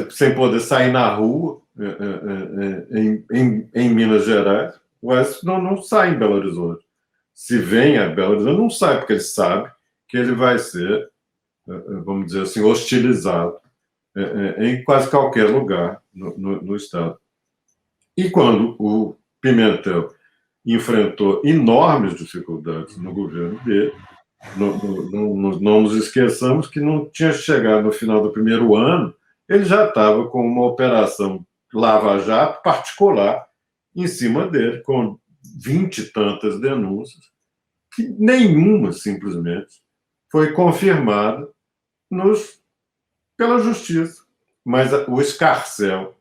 sem poder sair na rua em Minas Gerais. O Aécio não sai em Belo Horizonte. Se vem a Belo Horizonte, não sai, porque ele sabe que ele vai ser, vamos dizer assim, hostilizado em quase qualquer lugar no Estado. E quando o Pimentel enfrentou enormes dificuldades no governo dele, não nos esqueçamos que não tinha chegado no final do primeiro ano, ele já estava com uma operação lava-jato particular em cima dele, com 20 e tantas denúncias, que nenhuma, simplesmente, foi confirmada pela justiça. Mas o escarcéu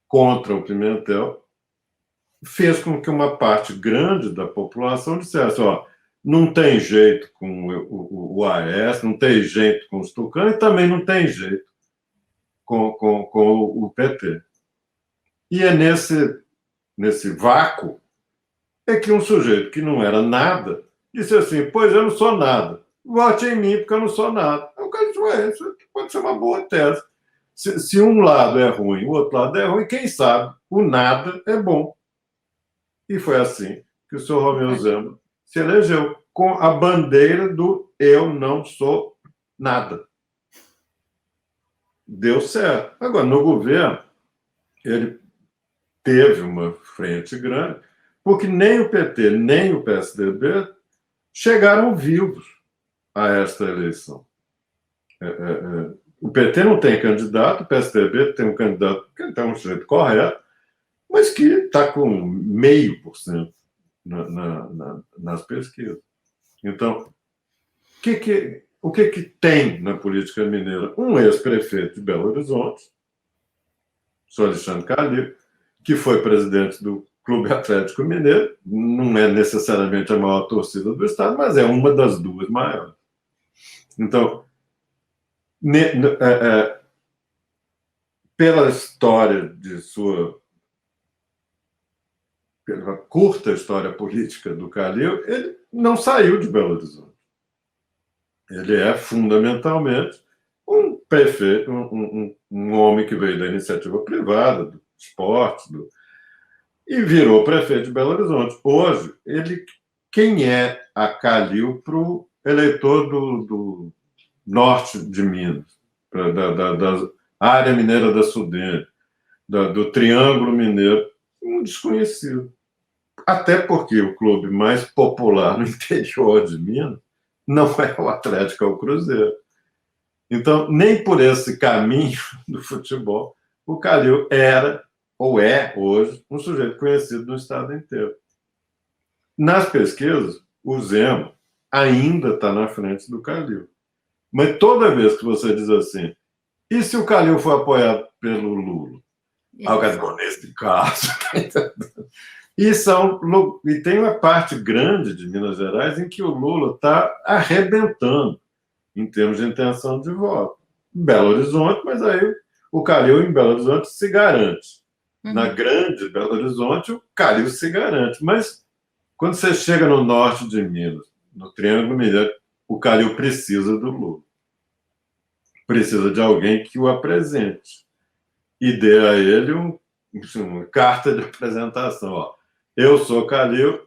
contra o Pimentel fez com que uma parte grande da população dissesse: ó, não tem jeito com o Aécio, não tem jeito com os tucanos e também não tem jeito com o PT. E é nesse vácuo é que um sujeito que não era nada disse assim: pois eu não sou nada, vote em mim porque eu não sou nada. Eu cara disse: isso pode ser uma boa tese. Se um lado é ruim, o outro lado é ruim, quem sabe o nada é bom. E foi assim que o senhor Romeu Zema se elegeu, com a bandeira do eu não sou nada. Deu certo. Agora, no governo, ele teve uma frente grande, porque nem o PT, nem o PSDB chegaram vivos a esta eleição. O PT não tem candidato, o PSDB tem um candidato que está um sujeito correto, mas que está com 0,5% nas pesquisas. Então, o que tem na política mineira? Um ex-prefeito de Belo Horizonte, o senhor Alexandre Calil, que foi presidente do Clube Atlético Mineiro, não é necessariamente a maior torcida do Estado, mas é uma das duas maiores. Então, pela história de pela curta história política do Calil, ele não saiu de Belo Horizonte. Ele é, fundamentalmente, um prefeito, um homem que veio da iniciativa privada, do esporte, e virou prefeito de Belo Horizonte. Hoje, quem é a Calil para o eleitor do norte de Minas, da área mineira da Sudene, do Triângulo Mineiro? Um desconhecido. Até porque o clube mais popular no interior de Minas não é o Atlético, é o Cruzeiro. Então, nem por esse caminho do futebol, o Calil era, ou é hoje, um sujeito conhecido no estado inteiro. Nas pesquisas, o Zema ainda está na frente do Calil. Mas toda vez que você diz assim, e se o Calil for apoiado pelo Lula? Nesse caso. E tem uma parte grande de Minas Gerais em que o Lula está arrebentando em termos de intenção de voto. Em Belo Horizonte, mas aí o Calil em Belo Horizonte se garante. Na grande Belo Horizonte, o Calil se garante. Mas quando você chega no norte de Minas, no Triângulo Mineiro, o Calil precisa do Lula. Precisa de alguém que o apresente e dê a ele uma carta de apresentação. Ó, eu sou Calil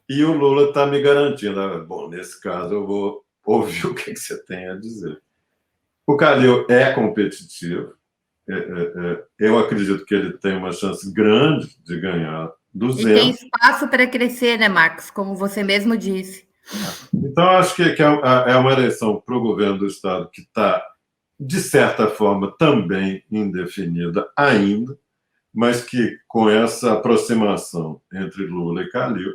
e o Lula está me garantindo. Bom, nesse caso eu vou ouvir o que você tem a dizer. O Calil é competitivo. Eu acredito que ele tem uma chance grande de ganhar do E zero. tem espaço para crescer, né, Marcos? Como você mesmo disse. Então, acho que é uma eleição para o governo do Estado que está, de certa forma, também indefinida ainda, mas que, com essa aproximação entre Lula e Calil,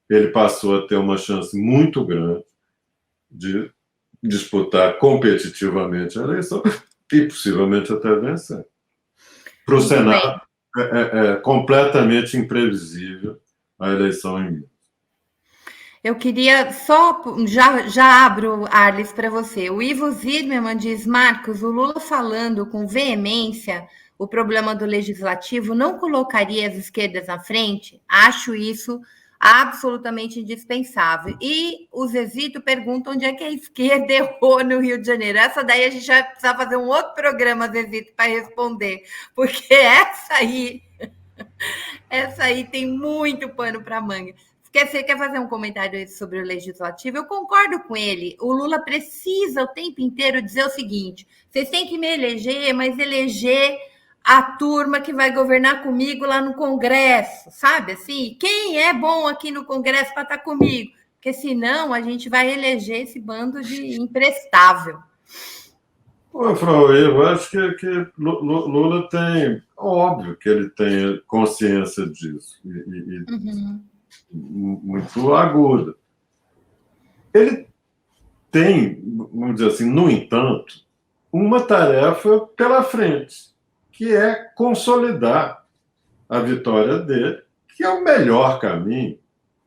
ele passou a ter uma chance muito grande de disputar competitivamente a eleição e possivelmente até vencer. Para o Senado, é completamente imprevisível a eleição em Minas. Eu queria só, já abro, Arles, para você. O Ivo Zimmermann diz, Marcos, o Lula falando com veemência o problema do legislativo não colocaria as esquerdas na frente? Acho isso absolutamente indispensável. E o Zezito pergunta onde é que a esquerda errou no Rio de Janeiro. Essa daí a gente vai precisar fazer um outro programa, Zezito, para responder, porque essa aí tem muito pano para manga. Você quer fazer um comentário sobre o legislativo? Eu concordo com ele. O Lula precisa o tempo inteiro dizer o seguinte: vocês têm que me eleger, mas eleger a turma que vai governar comigo lá no Congresso, sabe? Assim, quem é bom aqui no Congresso para estar comigo? Porque senão a gente vai eleger esse bando de imprestável. Frau, eu acho que Lula tem, óbvio que ele tem consciência disso, muito aguda. Ele tem, vamos dizer assim, no entanto, uma tarefa pela frente, que é consolidar a vitória dele, que é o melhor caminho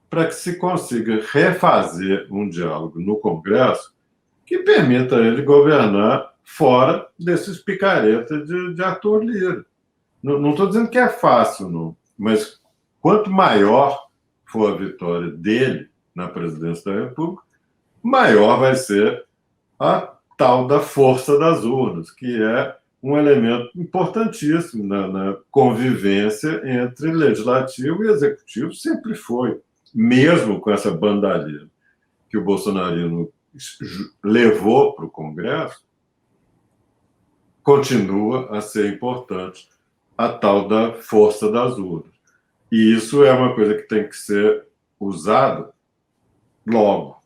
para que se consiga refazer um diálogo no Congresso que permita ele governar fora desses picaretas de Arthur Lira. Não estou dizendo que é fácil, não, mas quanto maior for a vitória dele na presidência da República, maior vai ser a tal da força das urnas, que é um elemento importantíssimo na convivência entre legislativo e executivo, sempre foi, mesmo com essa bandalheira que o bolsonarismo levou para o Congresso, continua a ser importante a tal da força das urnas. E isso é uma coisa que tem que ser usada logo.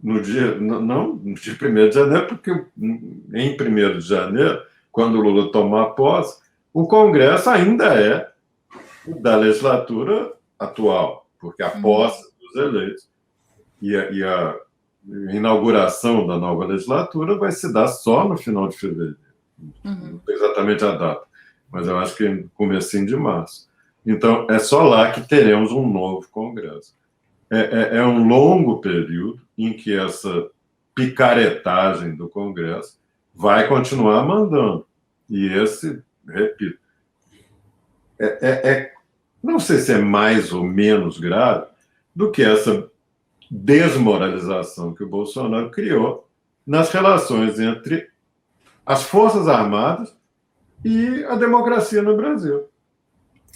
No dia 1º de janeiro, porque em 1º de janeiro, quando o Lula tomar posse, o Congresso ainda é da legislatura atual, porque a posse dos eleitos e a inauguração da nova legislatura vai se dar só no final de fevereiro. Não sei exatamente a data, mas eu acho que no comecinho de março. Então, é só lá que teremos um novo Congresso. É um longo período em que essa picaretagem do Congresso vai continuar mandando. E esse, repito, não sei se é mais ou menos grave do que essa desmoralização que o Bolsonaro criou nas relações entre as Forças Armadas e a democracia no Brasil.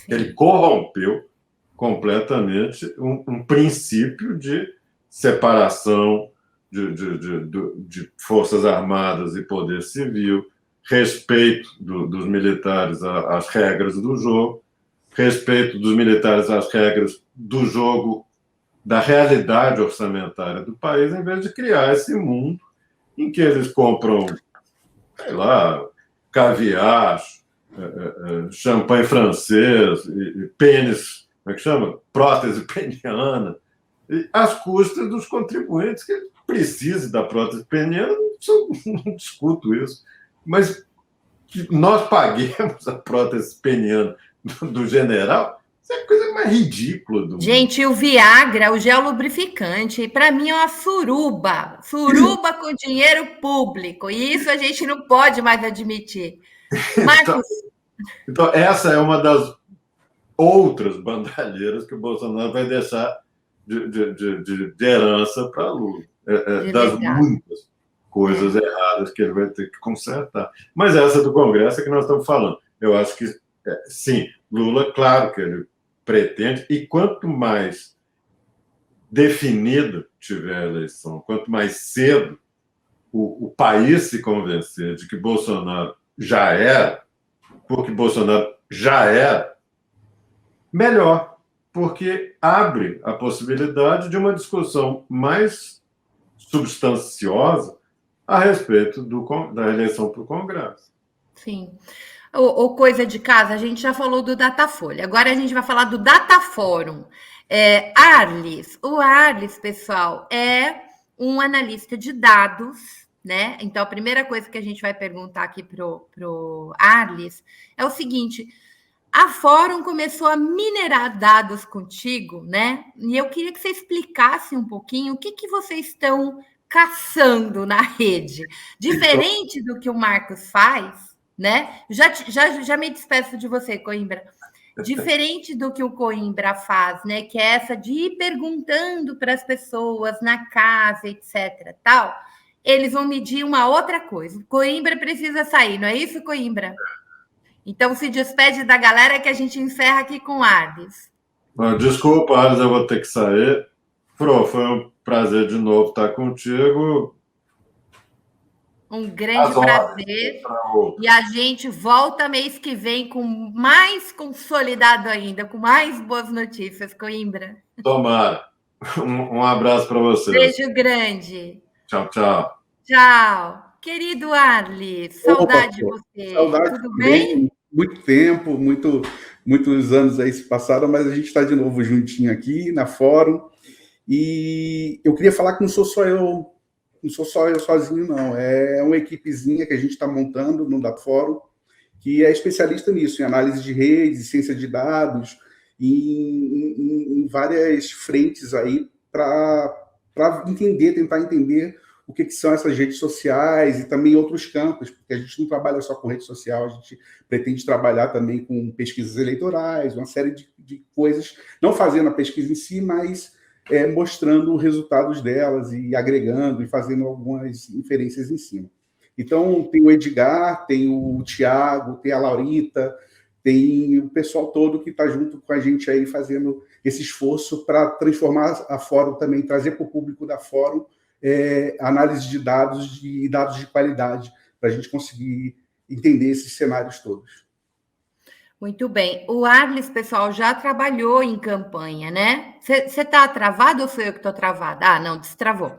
Ele corrompeu completamente um princípio de separação de Forças Armadas e poder civil, respeito dos militares às regras do jogo, respeito dos militares às regras do jogo, da realidade orçamentária do país, em vez de criar esse mundo em que eles compram, sei lá, caviar, champanhe francês, pênis, como é que chama? Prótese peniana, às custas dos contribuintes que precisam da prótese peniana, não discuto isso, mas que nós paguemos a prótese peniana do general, isso é a coisa mais ridícula do mundo. Gente, o Viagra, o gel lubrificante, para mim é uma suruba com dinheiro público, e isso a gente não pode mais admitir. Marcos... Então, essa é uma das outras bandalheiras que o Bolsonaro vai deixar de herança para Lula. Das muitas coisas erradas que ele vai ter que consertar. Mas essa do Congresso é que nós estamos falando. Eu acho que, sim, Lula, claro que ele pretende, e quanto mais definido tiver a eleição, quanto mais cedo o país se convencer de que Bolsonaro já era, porque Bolsonaro já era, melhor, porque abre a possibilidade de uma discussão mais substanciosa a respeito da eleição para o Congresso. Sim. O coisa de casa, a gente já falou do Datafolha. Agora a gente vai falar do Dataforum. Arles. O Arles, pessoal, é um analista de dados, né? Então, a primeira coisa que a gente vai perguntar aqui pro Arles é o seguinte: a Fórum começou a minerar dados contigo, né? E eu queria que você explicasse um pouquinho o que vocês estão caçando na rede. Diferente do que o Marcos faz, né? Já me despeço de você, Coimbra. Diferente do que o Coimbra faz, né? Que é essa de ir perguntando para as pessoas na casa, etc. Tal, eles vão medir uma outra coisa. Coimbra precisa sair, não é isso, Coimbra? Então se despede da galera que a gente encerra aqui com Arles. Desculpa, Arles, eu vou ter que sair. Fro, foi um prazer de novo estar contigo. Um grande prazer. E a gente volta mês que vem com mais consolidado ainda, com mais boas notícias, Coimbra. Tomara. Um abraço para você. Beijo grande. Tchau, tchau. Tchau. Querido Arles, saudade de você. Saudade. Tudo bem? Muito tempo, muitos anos aí se passaram, mas a gente está de novo juntinho aqui na Fórum. E eu queria falar que não sou só eu sozinho, não. É uma equipezinha que a gente está montando no Dataforum, que é especialista nisso, em análise de redes, ciência de dados, em várias frentes aí para tentar entender o que são essas redes sociais e também outros campos, porque a gente não trabalha só com rede social, a gente pretende trabalhar também com pesquisas eleitorais, uma série de coisas, não fazendo a pesquisa em si, mas mostrando os resultados delas e agregando e fazendo algumas inferências em cima. Então, tem o Edgar, tem o Tiago, tem a Laurita, tem o pessoal todo que está junto com a gente aí fazendo esse esforço para transformar a Fórum também, trazer para o público da Fórum análise de dados e dados de qualidade, para a gente conseguir entender esses cenários todos. Muito bem. O Arles, pessoal, já trabalhou em campanha, né? Você está travado ou sou eu que estou travada? Ah, não, destravou.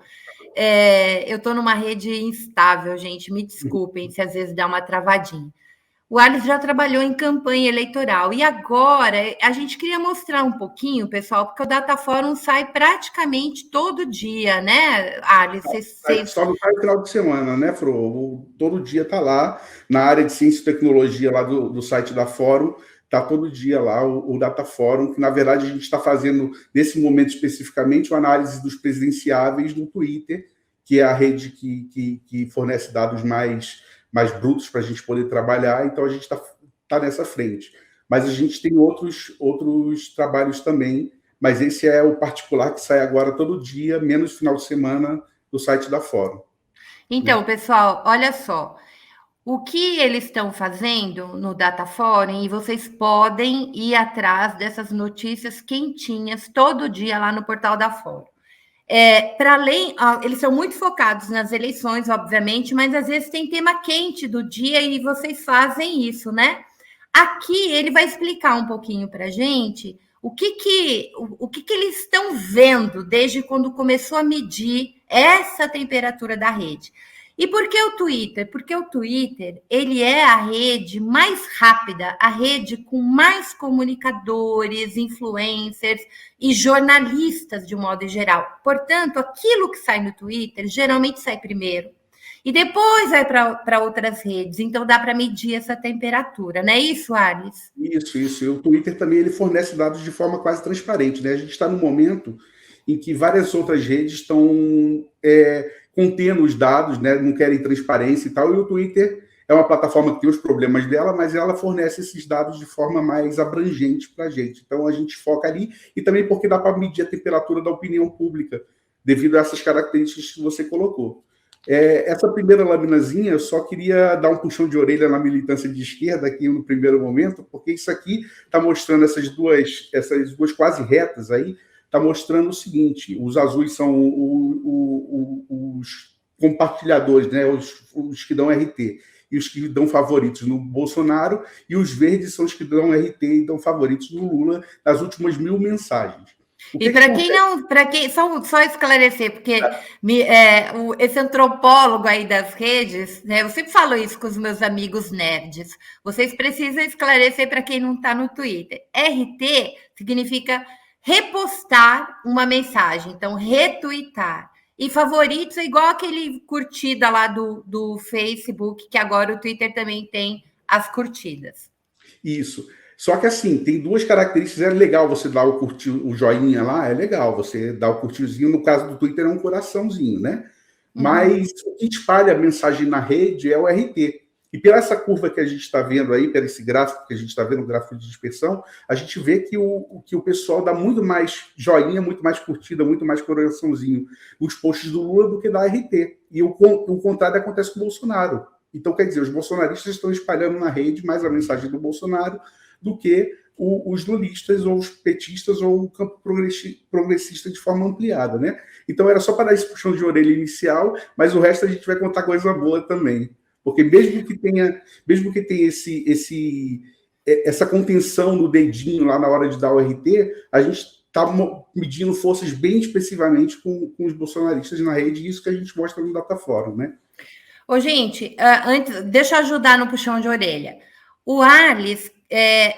Eu estou numa rede instável, gente. Me desculpem se às vezes dá uma travadinha. O Arles já trabalhou em campanha eleitoral. E agora, a gente queria mostrar um pouquinho, pessoal, porque o Dataforum sai praticamente todo dia, né, Arles? Só não sai no final de semana, né, Fro? Todo dia está lá, na área de ciência e tecnologia lá do site da Fórum, está todo dia lá o Dataforum, que na verdade a gente está fazendo, nesse momento especificamente, uma análise dos presidenciáveis do Twitter, que é a rede que fornece dados mais brutos para a gente poder trabalhar, então a gente está nessa frente. Mas a gente tem outros trabalhos também, mas esse é o particular que sai agora todo dia, menos final de semana, do site da Fórum. Então, pessoal, olha só. O que eles estão fazendo no Dataforum, e vocês podem ir atrás dessas notícias quentinhas todo dia lá no portal da Fórum. Para além, eles são muito focados nas eleições, obviamente, mas às vezes tem tema quente do dia e vocês fazem isso, né? Aqui ele vai explicar um pouquinho para a gente o que eles estão vendo desde quando começou a medir essa temperatura da rede. E por que o Twitter? Porque o Twitter, ele é a rede mais rápida, a rede com mais comunicadores, influencers e jornalistas de um modo geral. Portanto, aquilo que sai no Twitter geralmente sai primeiro e depois vai para outras redes. Então, dá para medir essa temperatura, não é isso, Arles? Isso. E o Twitter também ele fornece dados de forma quase transparente, né? A gente está num momento em que várias outras redes estão contendo os dados, né? Não querem transparência e tal, e o Twitter é uma plataforma que tem os problemas dela, mas ela fornece esses dados de forma mais abrangente para a gente. Então, a gente foca ali, e também porque dá para medir a temperatura da opinião pública, devido a essas características que você colocou. Essa primeira laminazinha, eu só queria dar um puxão de orelha na militância de esquerda aqui no primeiro momento, porque isso aqui está mostrando essas duas quase retas aí, está mostrando o seguinte: os azuis são os compartilhadores, né, os que dão RT, e os que dão favoritos no Bolsonaro, e os verdes são os que dão RT e dão favoritos no Lula nas últimas 1000 mensagens. E para quem só esclarecer, porque esse antropólogo aí das redes, né, eu sempre falo isso com os meus amigos nerds, vocês precisam esclarecer para quem não está no Twitter. RT significa repostar uma mensagem, então retweetar. E favoritos é igual aquele curtida lá do Facebook, que agora o Twitter também tem as curtidas. Isso. Só que assim, tem duas características. É legal você dar o joinha lá, é legal você dar o curtirzinho. No caso do Twitter é um coraçãozinho, né? Mas o que espalha a mensagem na rede é o RT. E pela essa curva que a gente está vendo aí, pelo esse gráfico que a gente está vendo, o gráfico de dispersão, a gente vê que o pessoal dá muito mais joinha, muito mais curtida, muito mais coraçãozinho nos posts do Lula do que dá RT. E o contrário acontece com o Bolsonaro. Então, quer dizer, os bolsonaristas estão espalhando na rede mais a mensagem do Bolsonaro do que os lulistas ou os petistas ou o campo progressista de forma ampliada, né? Então, era só para dar esse puxão de orelha inicial, mas o resto a gente vai contar coisa boa também. Porque mesmo que tenha essa contenção no dedinho lá na hora de dar o RT, a gente está medindo forças bem expressivamente com os bolsonaristas na rede, e isso que a gente mostra no Dataforum, né? Ô, gente, antes, deixa eu ajudar no puxão de orelha. O Arles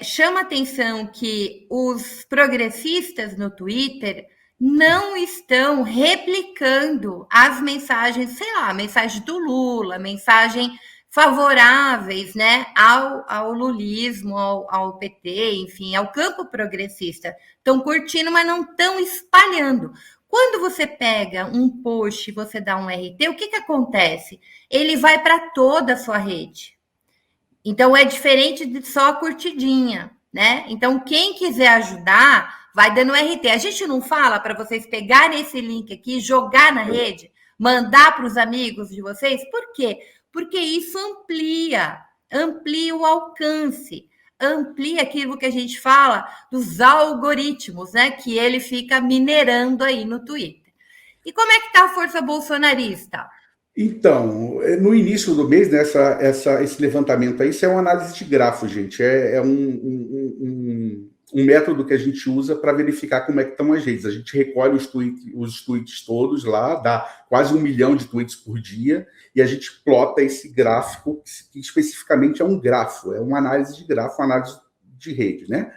chama atenção que os progressistas no Twitter não estão replicando as mensagens, sei lá, mensagem do Lula, mensagem favoráveis, né, ao lulismo, ao PT, enfim, ao campo progressista. Estão curtindo, mas não estão espalhando. Quando você pega um post e você dá um RT, o que acontece? Ele vai para toda a sua rede. Então, é diferente de só a curtidinha, né? Então, quem quiser ajudar, vai dando RT. A gente não fala para vocês pegarem esse link aqui, jogar na rede, mandar para os amigos de vocês? Por quê? Porque isso amplia o alcance, amplia aquilo que a gente fala dos algoritmos, né? Que ele fica minerando aí no Twitter. E como é que está a força bolsonarista? Então, no início do mês, né, esse levantamento aí, isso é uma análise de grafo, gente. É um método que a gente usa para verificar como é que estão as redes. A gente recolhe os tweets todos lá, dá quase 1 milhão de tweets por dia, e a gente plota esse gráfico, que especificamente é um grafo, é uma análise de grafo, uma análise de rede, né?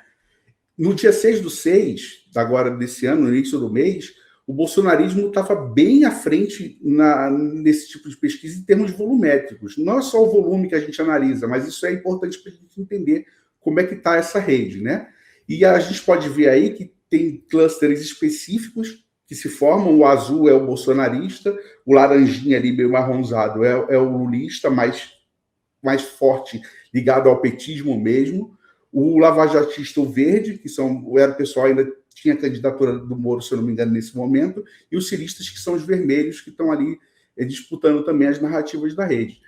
No dia 6/6, agora desse ano, no início do mês, o bolsonarismo estava bem à frente nesse tipo de pesquisa em termos volumétricos. Não é só o volume que a gente analisa, mas isso é importante para a gente entender como é que está essa rede, né? E a gente pode ver aí que tem clusters específicos que se formam. O azul é o bolsonarista, o laranjinha ali, meio marronzado, é o lulista, mais forte, ligado ao petismo mesmo. O lavajatista, o verde, que era o pessoal ainda tinha a candidatura do Moro, se eu não me engano, nesse momento, e os ciristas, que são os vermelhos, que estão ali disputando também as narrativas da rede.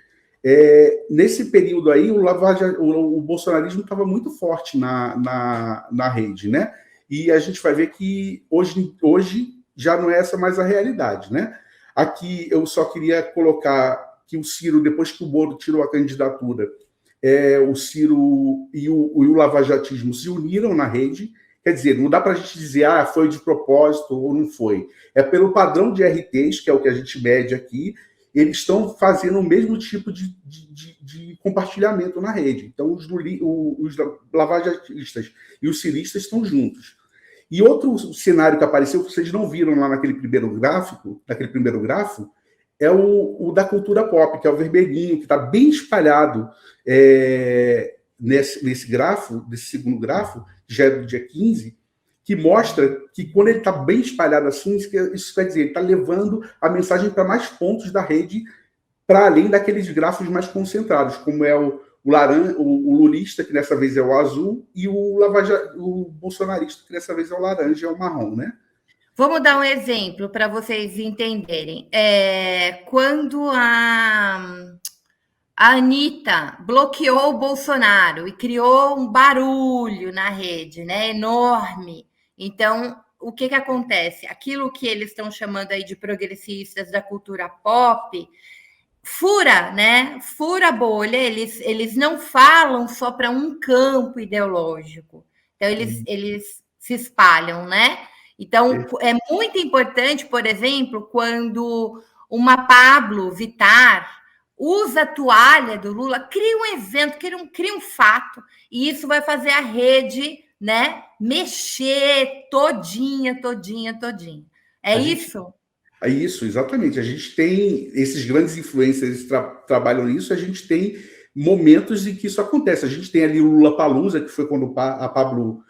Nesse período aí, o bolsonarismo estava muito forte na rede, né? E a gente vai ver que hoje já não é essa mais a realidade, né? Aqui eu só queria colocar que o Ciro, depois que o Moro tirou a candidatura, o Ciro e o lavajatismo se uniram na rede. Quer dizer, não dá para a gente dizer, foi de propósito ou não foi. É pelo padrão de RTs, que é o que a gente mede aqui, eles estão fazendo o mesmo tipo de compartilhamento na rede. Então, os lavajatistas e os ciristas estão juntos. E outro cenário que apareceu, que vocês não viram lá naquele primeiro grafo, é o da cultura pop, que é o vermelhinho, que está bem espalhado nesse grafo, desse segundo grafo, que já é do dia 15, que mostra que quando ele está bem espalhado assim, isso quer dizer, ele está levando a mensagem para mais pontos da rede, para além daqueles grafos mais concentrados, como é o lulista, que dessa vez é o azul, e o bolsonarista, que dessa vez é o laranja, é o marrom, né? Vamos dar um exemplo para vocês entenderem. Quando a Anitta bloqueou o Bolsonaro e criou um barulho na rede, né, enorme. Então, o que acontece? Aquilo que eles estão chamando aí de progressistas da cultura pop fura, né? Fura a bolha. Eles não falam só para um campo ideológico. Então, eles se espalham, né? Então, é muito importante, por exemplo, quando uma Pablo Vittar usa a toalha do Lula, cria um evento, cria um fato, e isso vai fazer a rede, né, mexer todinha. É isso? É isso, exatamente. A gente tem esses grandes influencers trabalham nisso, a gente tem momentos em que isso acontece. A gente tem ali o Lula Palusa, que foi quando a Pablo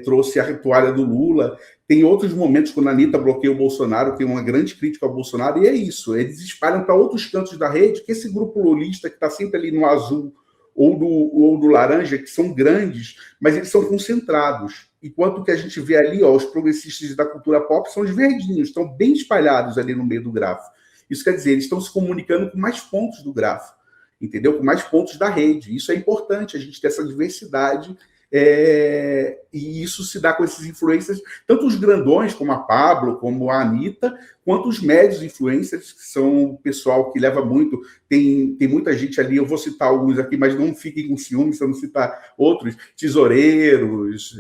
trouxe a toalha do Lula. Tem outros momentos quando a Anitta bloqueia o Bolsonaro, tem uma grande crítica ao Bolsonaro, e é isso. Eles espalham para outros cantos da rede que esse grupo lulista, que está sempre ali no azul ou do laranja, que são grandes, mas eles são concentrados. Enquanto que a gente vê ali, os progressistas da cultura pop são os verdinhos, estão bem espalhados ali no meio do grafo. Isso quer dizer, eles estão se comunicando com mais pontos do grafo, entendeu? Com mais pontos da rede. Isso é importante, a gente ter essa diversidade, e isso se dá com esses influencers, tanto os grandões, como a Pablo, como a Anitta, quanto os médios influencers, que são o pessoal que leva muito. Tem muita gente ali, eu vou citar alguns aqui, mas não fiquem com ciúme se eu não citar outros, tesoureiros,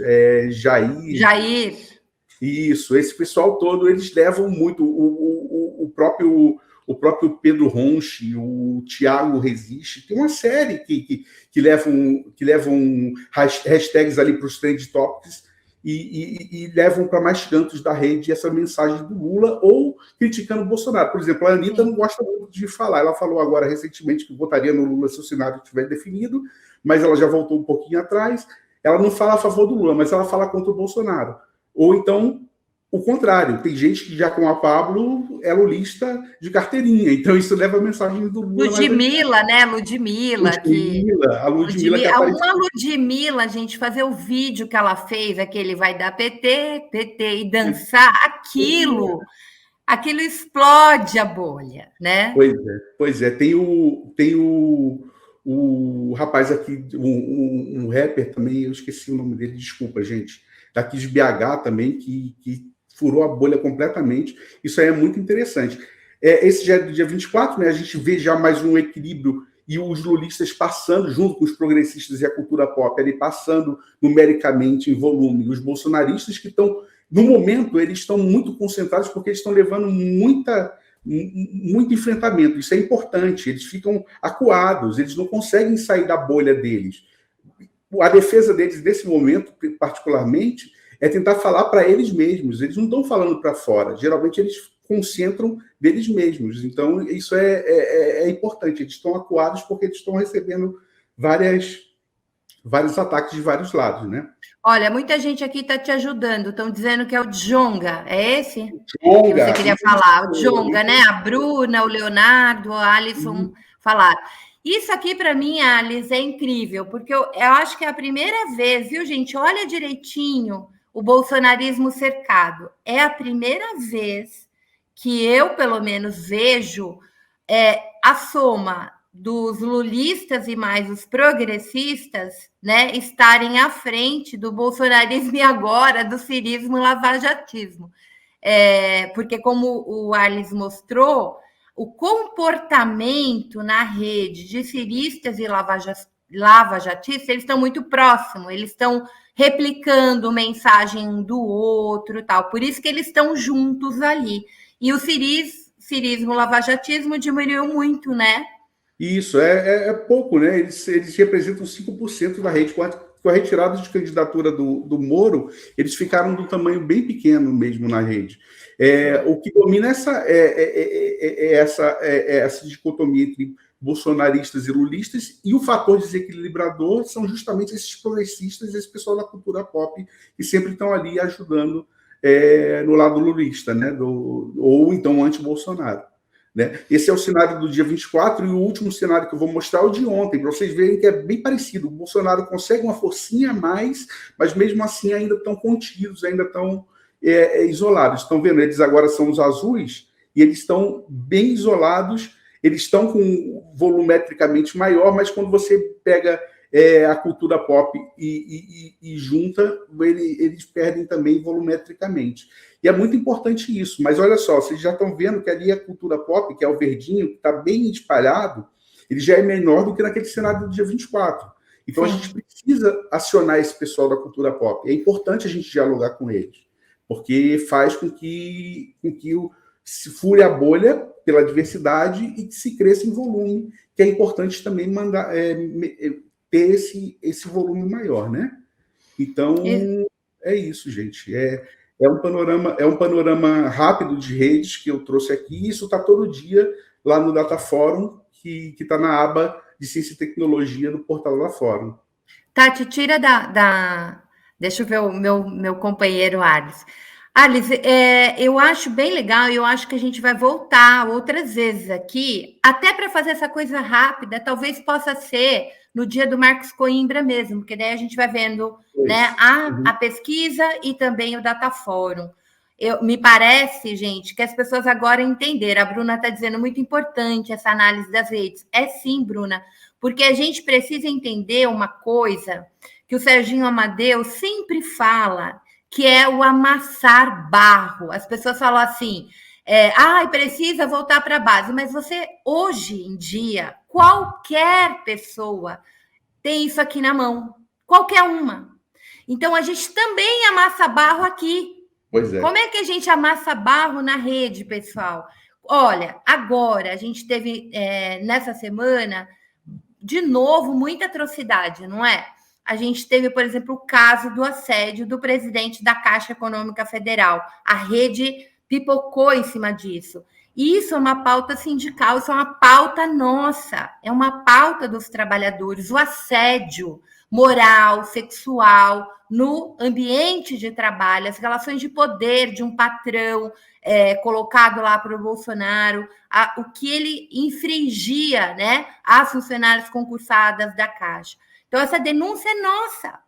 Jair. Isso, esse pessoal todo, eles levam muito, o próprio Pedro Ronchi, o Thiago Resiste, tem uma série que levam hashtags ali para os trend topics e levam para mais cantos da rede essa mensagem do Lula ou criticando o Bolsonaro. Por exemplo, a Anitta não gosta muito de falar. Ela falou agora recentemente que votaria no Lula se o cenário estiver definido, mas ela já voltou um pouquinho atrás. Ela não fala a favor do Lula, mas ela fala contra o Bolsonaro. Ou então, o contrário, tem gente que já com a Pablo é lulista de carteirinha, então isso leva a mensagem do Lula. Ludmilla, né? Ludmilla. A Ludmilla que apareceu. Uma Ludmilla, gente, fazer o vídeo que ela fez, aquele vai dar PT, e dançar, aquilo explode a bolha, né? Pois é. Tem o rapaz aqui, um rapper também, eu esqueci o nome dele, desculpa, gente, daqui de BH também, que furou a bolha completamente. Isso aí é muito interessante. Esse já é do dia 24, né? A gente vê já mais um equilíbrio e os lulistas passando, junto com os progressistas e a cultura pop, ali passando numericamente em volume. Os bolsonaristas que estão, no momento, eles estão muito concentrados porque eles estão levando muito enfrentamento. Isso é importante. Eles ficam acuados, eles não conseguem sair da bolha deles. A defesa deles, nesse momento, particularmente, é tentar falar para eles mesmos. Eles não estão falando para fora. Geralmente, eles concentram deles mesmos. Então, isso é importante. Eles estão acuados porque eles estão recebendo vários ataques de vários lados, né? Olha, muita gente aqui está te ajudando. Estão dizendo que é o Djonga. É esse? Djonga. Que você queria falar. O Djonga, né? A Bruna, o Leonardo, a Alisson falaram. Isso aqui, para mim, Alice, é incrível, porque eu acho que é a primeira vez, viu, gente? Olha direitinho o bolsonarismo cercado. É a primeira vez que eu, pelo menos, vejo a soma dos lulistas e mais os progressistas, né, estarem à frente do bolsonarismo e agora do cirismo lavajatismo. Porque, como o Arles mostrou, o comportamento na rede de ciristas e lavajatistas, eles estão muito próximos, eles estão replicando mensagem um do outro, tal. Por isso que eles estão juntos ali. E o cirismo lavajatismo diminuiu muito, né? Isso, é pouco, né? Eles representam 5% da rede. Com a retirada de candidatura do Moro, eles ficaram de um tamanho bem pequeno mesmo na rede. O que domina essa dicotomia entre bolsonaristas e lulistas, e o fator desequilibrador são justamente esses progressistas, esse pessoal da cultura pop, que sempre estão ali ajudando no lado lulista, né? Ou então anti-Bolsonaro. Né? Esse é o cenário do dia 24, e o último cenário que eu vou mostrar é o de ontem, para vocês verem que é bem parecido. O Bolsonaro consegue uma forcinha a mais, mas mesmo assim ainda estão contidos, ainda estão isolados. Estão vendo? Eles agora são os azuis e eles estão bem isolados, eles estão com volumetricamente maior, mas quando você pega a cultura pop e junta, eles perdem também volumetricamente. E é muito importante isso. Mas olha só, vocês já estão vendo que ali a cultura pop, que é o verdinho, que está bem espalhado, ele já é menor do que naquele cenário do dia 24. Então, a gente precisa acionar esse pessoal da cultura pop. É importante a gente dialogar com eles, porque faz com que se fure a bolha pela diversidade e que se cresça em volume, que é importante também ter esse volume maior, né? Então, é isso, gente. É um panorama rápido de redes que eu trouxe aqui. Isso está todo dia lá no Data Forum, que está na aba de Ciência e Tecnologia do portal da Fórum. Tati, tira Deixa eu ver o meu companheiro Alice. Alice, eu acho bem legal, eu acho que a gente vai voltar outras vezes aqui, até para fazer essa coisa rápida, talvez possa ser no dia do Marcos Coimbra mesmo, porque daí a gente vai vendo, né, a pesquisa e também o Data Forum. Me parece, gente, que as pessoas agora entenderam. A Bruna está dizendo muito importante essa análise das redes. É sim, Bruna, porque a gente precisa entender uma coisa que o Serginho Amadeu sempre fala, que é o amassar barro. As pessoas falam assim, precisa voltar para a base. Mas você, hoje em dia, qualquer pessoa tem isso aqui na mão. Qualquer uma. Então, a gente também amassa barro aqui. Pois é. Como é que a gente amassa barro na rede, pessoal? Olha, agora a gente teve, nessa semana, de novo, muita atrocidade, não é? A gente teve, por exemplo, o caso do assédio do presidente da Caixa Econômica Federal. A rede pipocou em cima disso. Isso é uma pauta sindical, isso é uma pauta nossa, é uma pauta dos trabalhadores, o assédio moral, sexual, no ambiente de trabalho, as relações de poder de um patrão colocado lá para o Bolsonaro, o que ele infringia, né, às funcionárias concursadas da Caixa. Então, essa denúncia é nossa.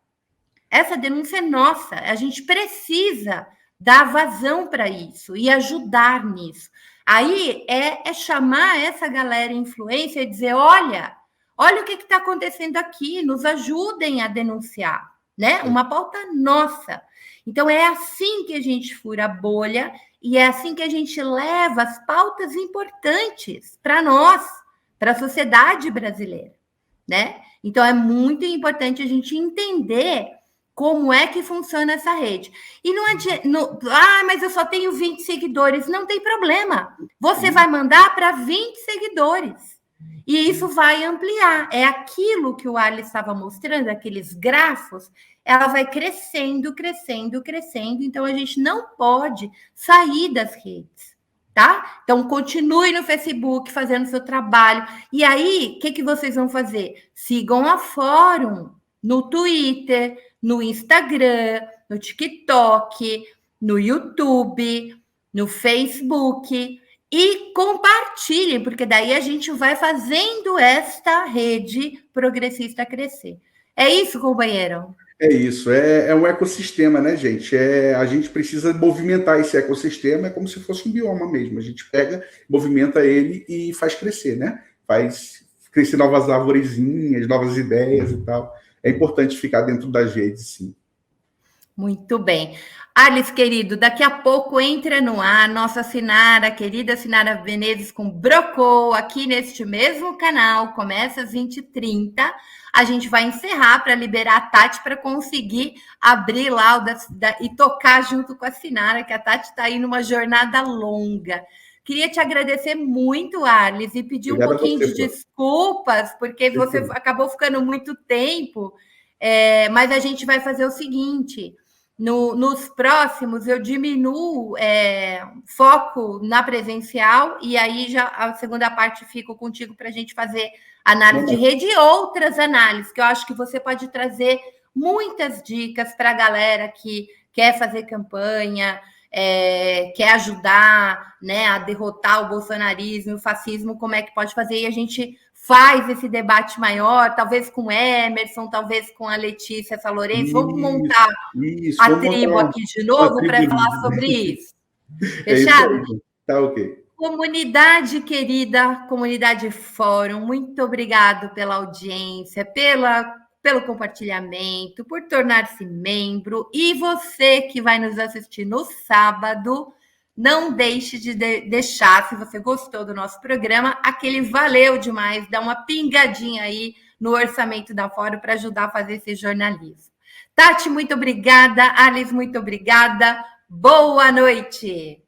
Essa denúncia é nossa. A gente precisa dar vazão para isso e ajudar nisso. Aí é chamar essa galera influência e dizer, olha o que está acontecendo aqui, nos ajudem a denunciar, né? Uma pauta nossa. Então, é assim que a gente fura a bolha e é assim que a gente leva as pautas importantes para nós, para a sociedade brasileira, né? Então, é muito importante a gente entender como é que funciona essa rede. E não adianta... mas eu só tenho 20 seguidores. Não tem problema. Você vai mandar para 20 seguidores. E isso vai ampliar. É aquilo que o Arles estava mostrando, aqueles grafos, ela vai crescendo, crescendo, crescendo. Então, a gente não pode sair das redes, tá? Então, continue no Facebook fazendo seu trabalho. E aí, o que vocês vão fazer? Sigam a Fórum no Twitter, no Instagram, no TikTok, no YouTube, no Facebook... E compartilhem, porque daí a gente vai fazendo esta rede progressista crescer. É isso, companheiro? É isso, é um ecossistema, né, gente? A gente precisa movimentar esse ecossistema, é como se fosse um bioma mesmo. A gente pega, movimenta ele e faz crescer, né? Faz crescer novas arvorezinhas, novas ideias e tal. É importante ficar dentro das redes, sim. Muito bem. Alice, querido, daqui a pouco entra no ar nossa Sinara, querida Sinara Venezes com Brocou, aqui neste mesmo canal, começa às 20h30. A gente vai encerrar para liberar a Tati para conseguir abrir lá e tocar junto com a Sinara, que a Tati está aí numa jornada longa. Queria te agradecer muito, Alice, e pedir um pouquinho de desculpas, porque você acabou ficando muito tempo, mas a gente vai fazer o seguinte... Nos próximos, eu diminuo foco na presencial e aí já a segunda parte fico contigo para a gente fazer análise de rede e outras análises, que eu acho que você pode trazer muitas dicas para a galera que quer fazer campanha, quer ajudar, né, a derrotar o bolsonarismo, o fascismo, como é que pode fazer, e a gente faz esse debate maior, talvez com o Emerson, talvez com a Letícia Salourenço. Vamos montar a tribo aqui de novo para falar sobre isso. Fechado? É isso, tá ok. Comunidade querida, comunidade fórum, muito obrigado pela audiência, pelo compartilhamento, por tornar-se membro. E você que vai nos assistir no sábado, não deixe de deixar, se você gostou do nosso programa, aquele valeu demais, dá uma pingadinha aí no orçamento da Fórum para ajudar a fazer esse jornalismo. Tati, muito obrigada. Alice, muito obrigada. Boa noite.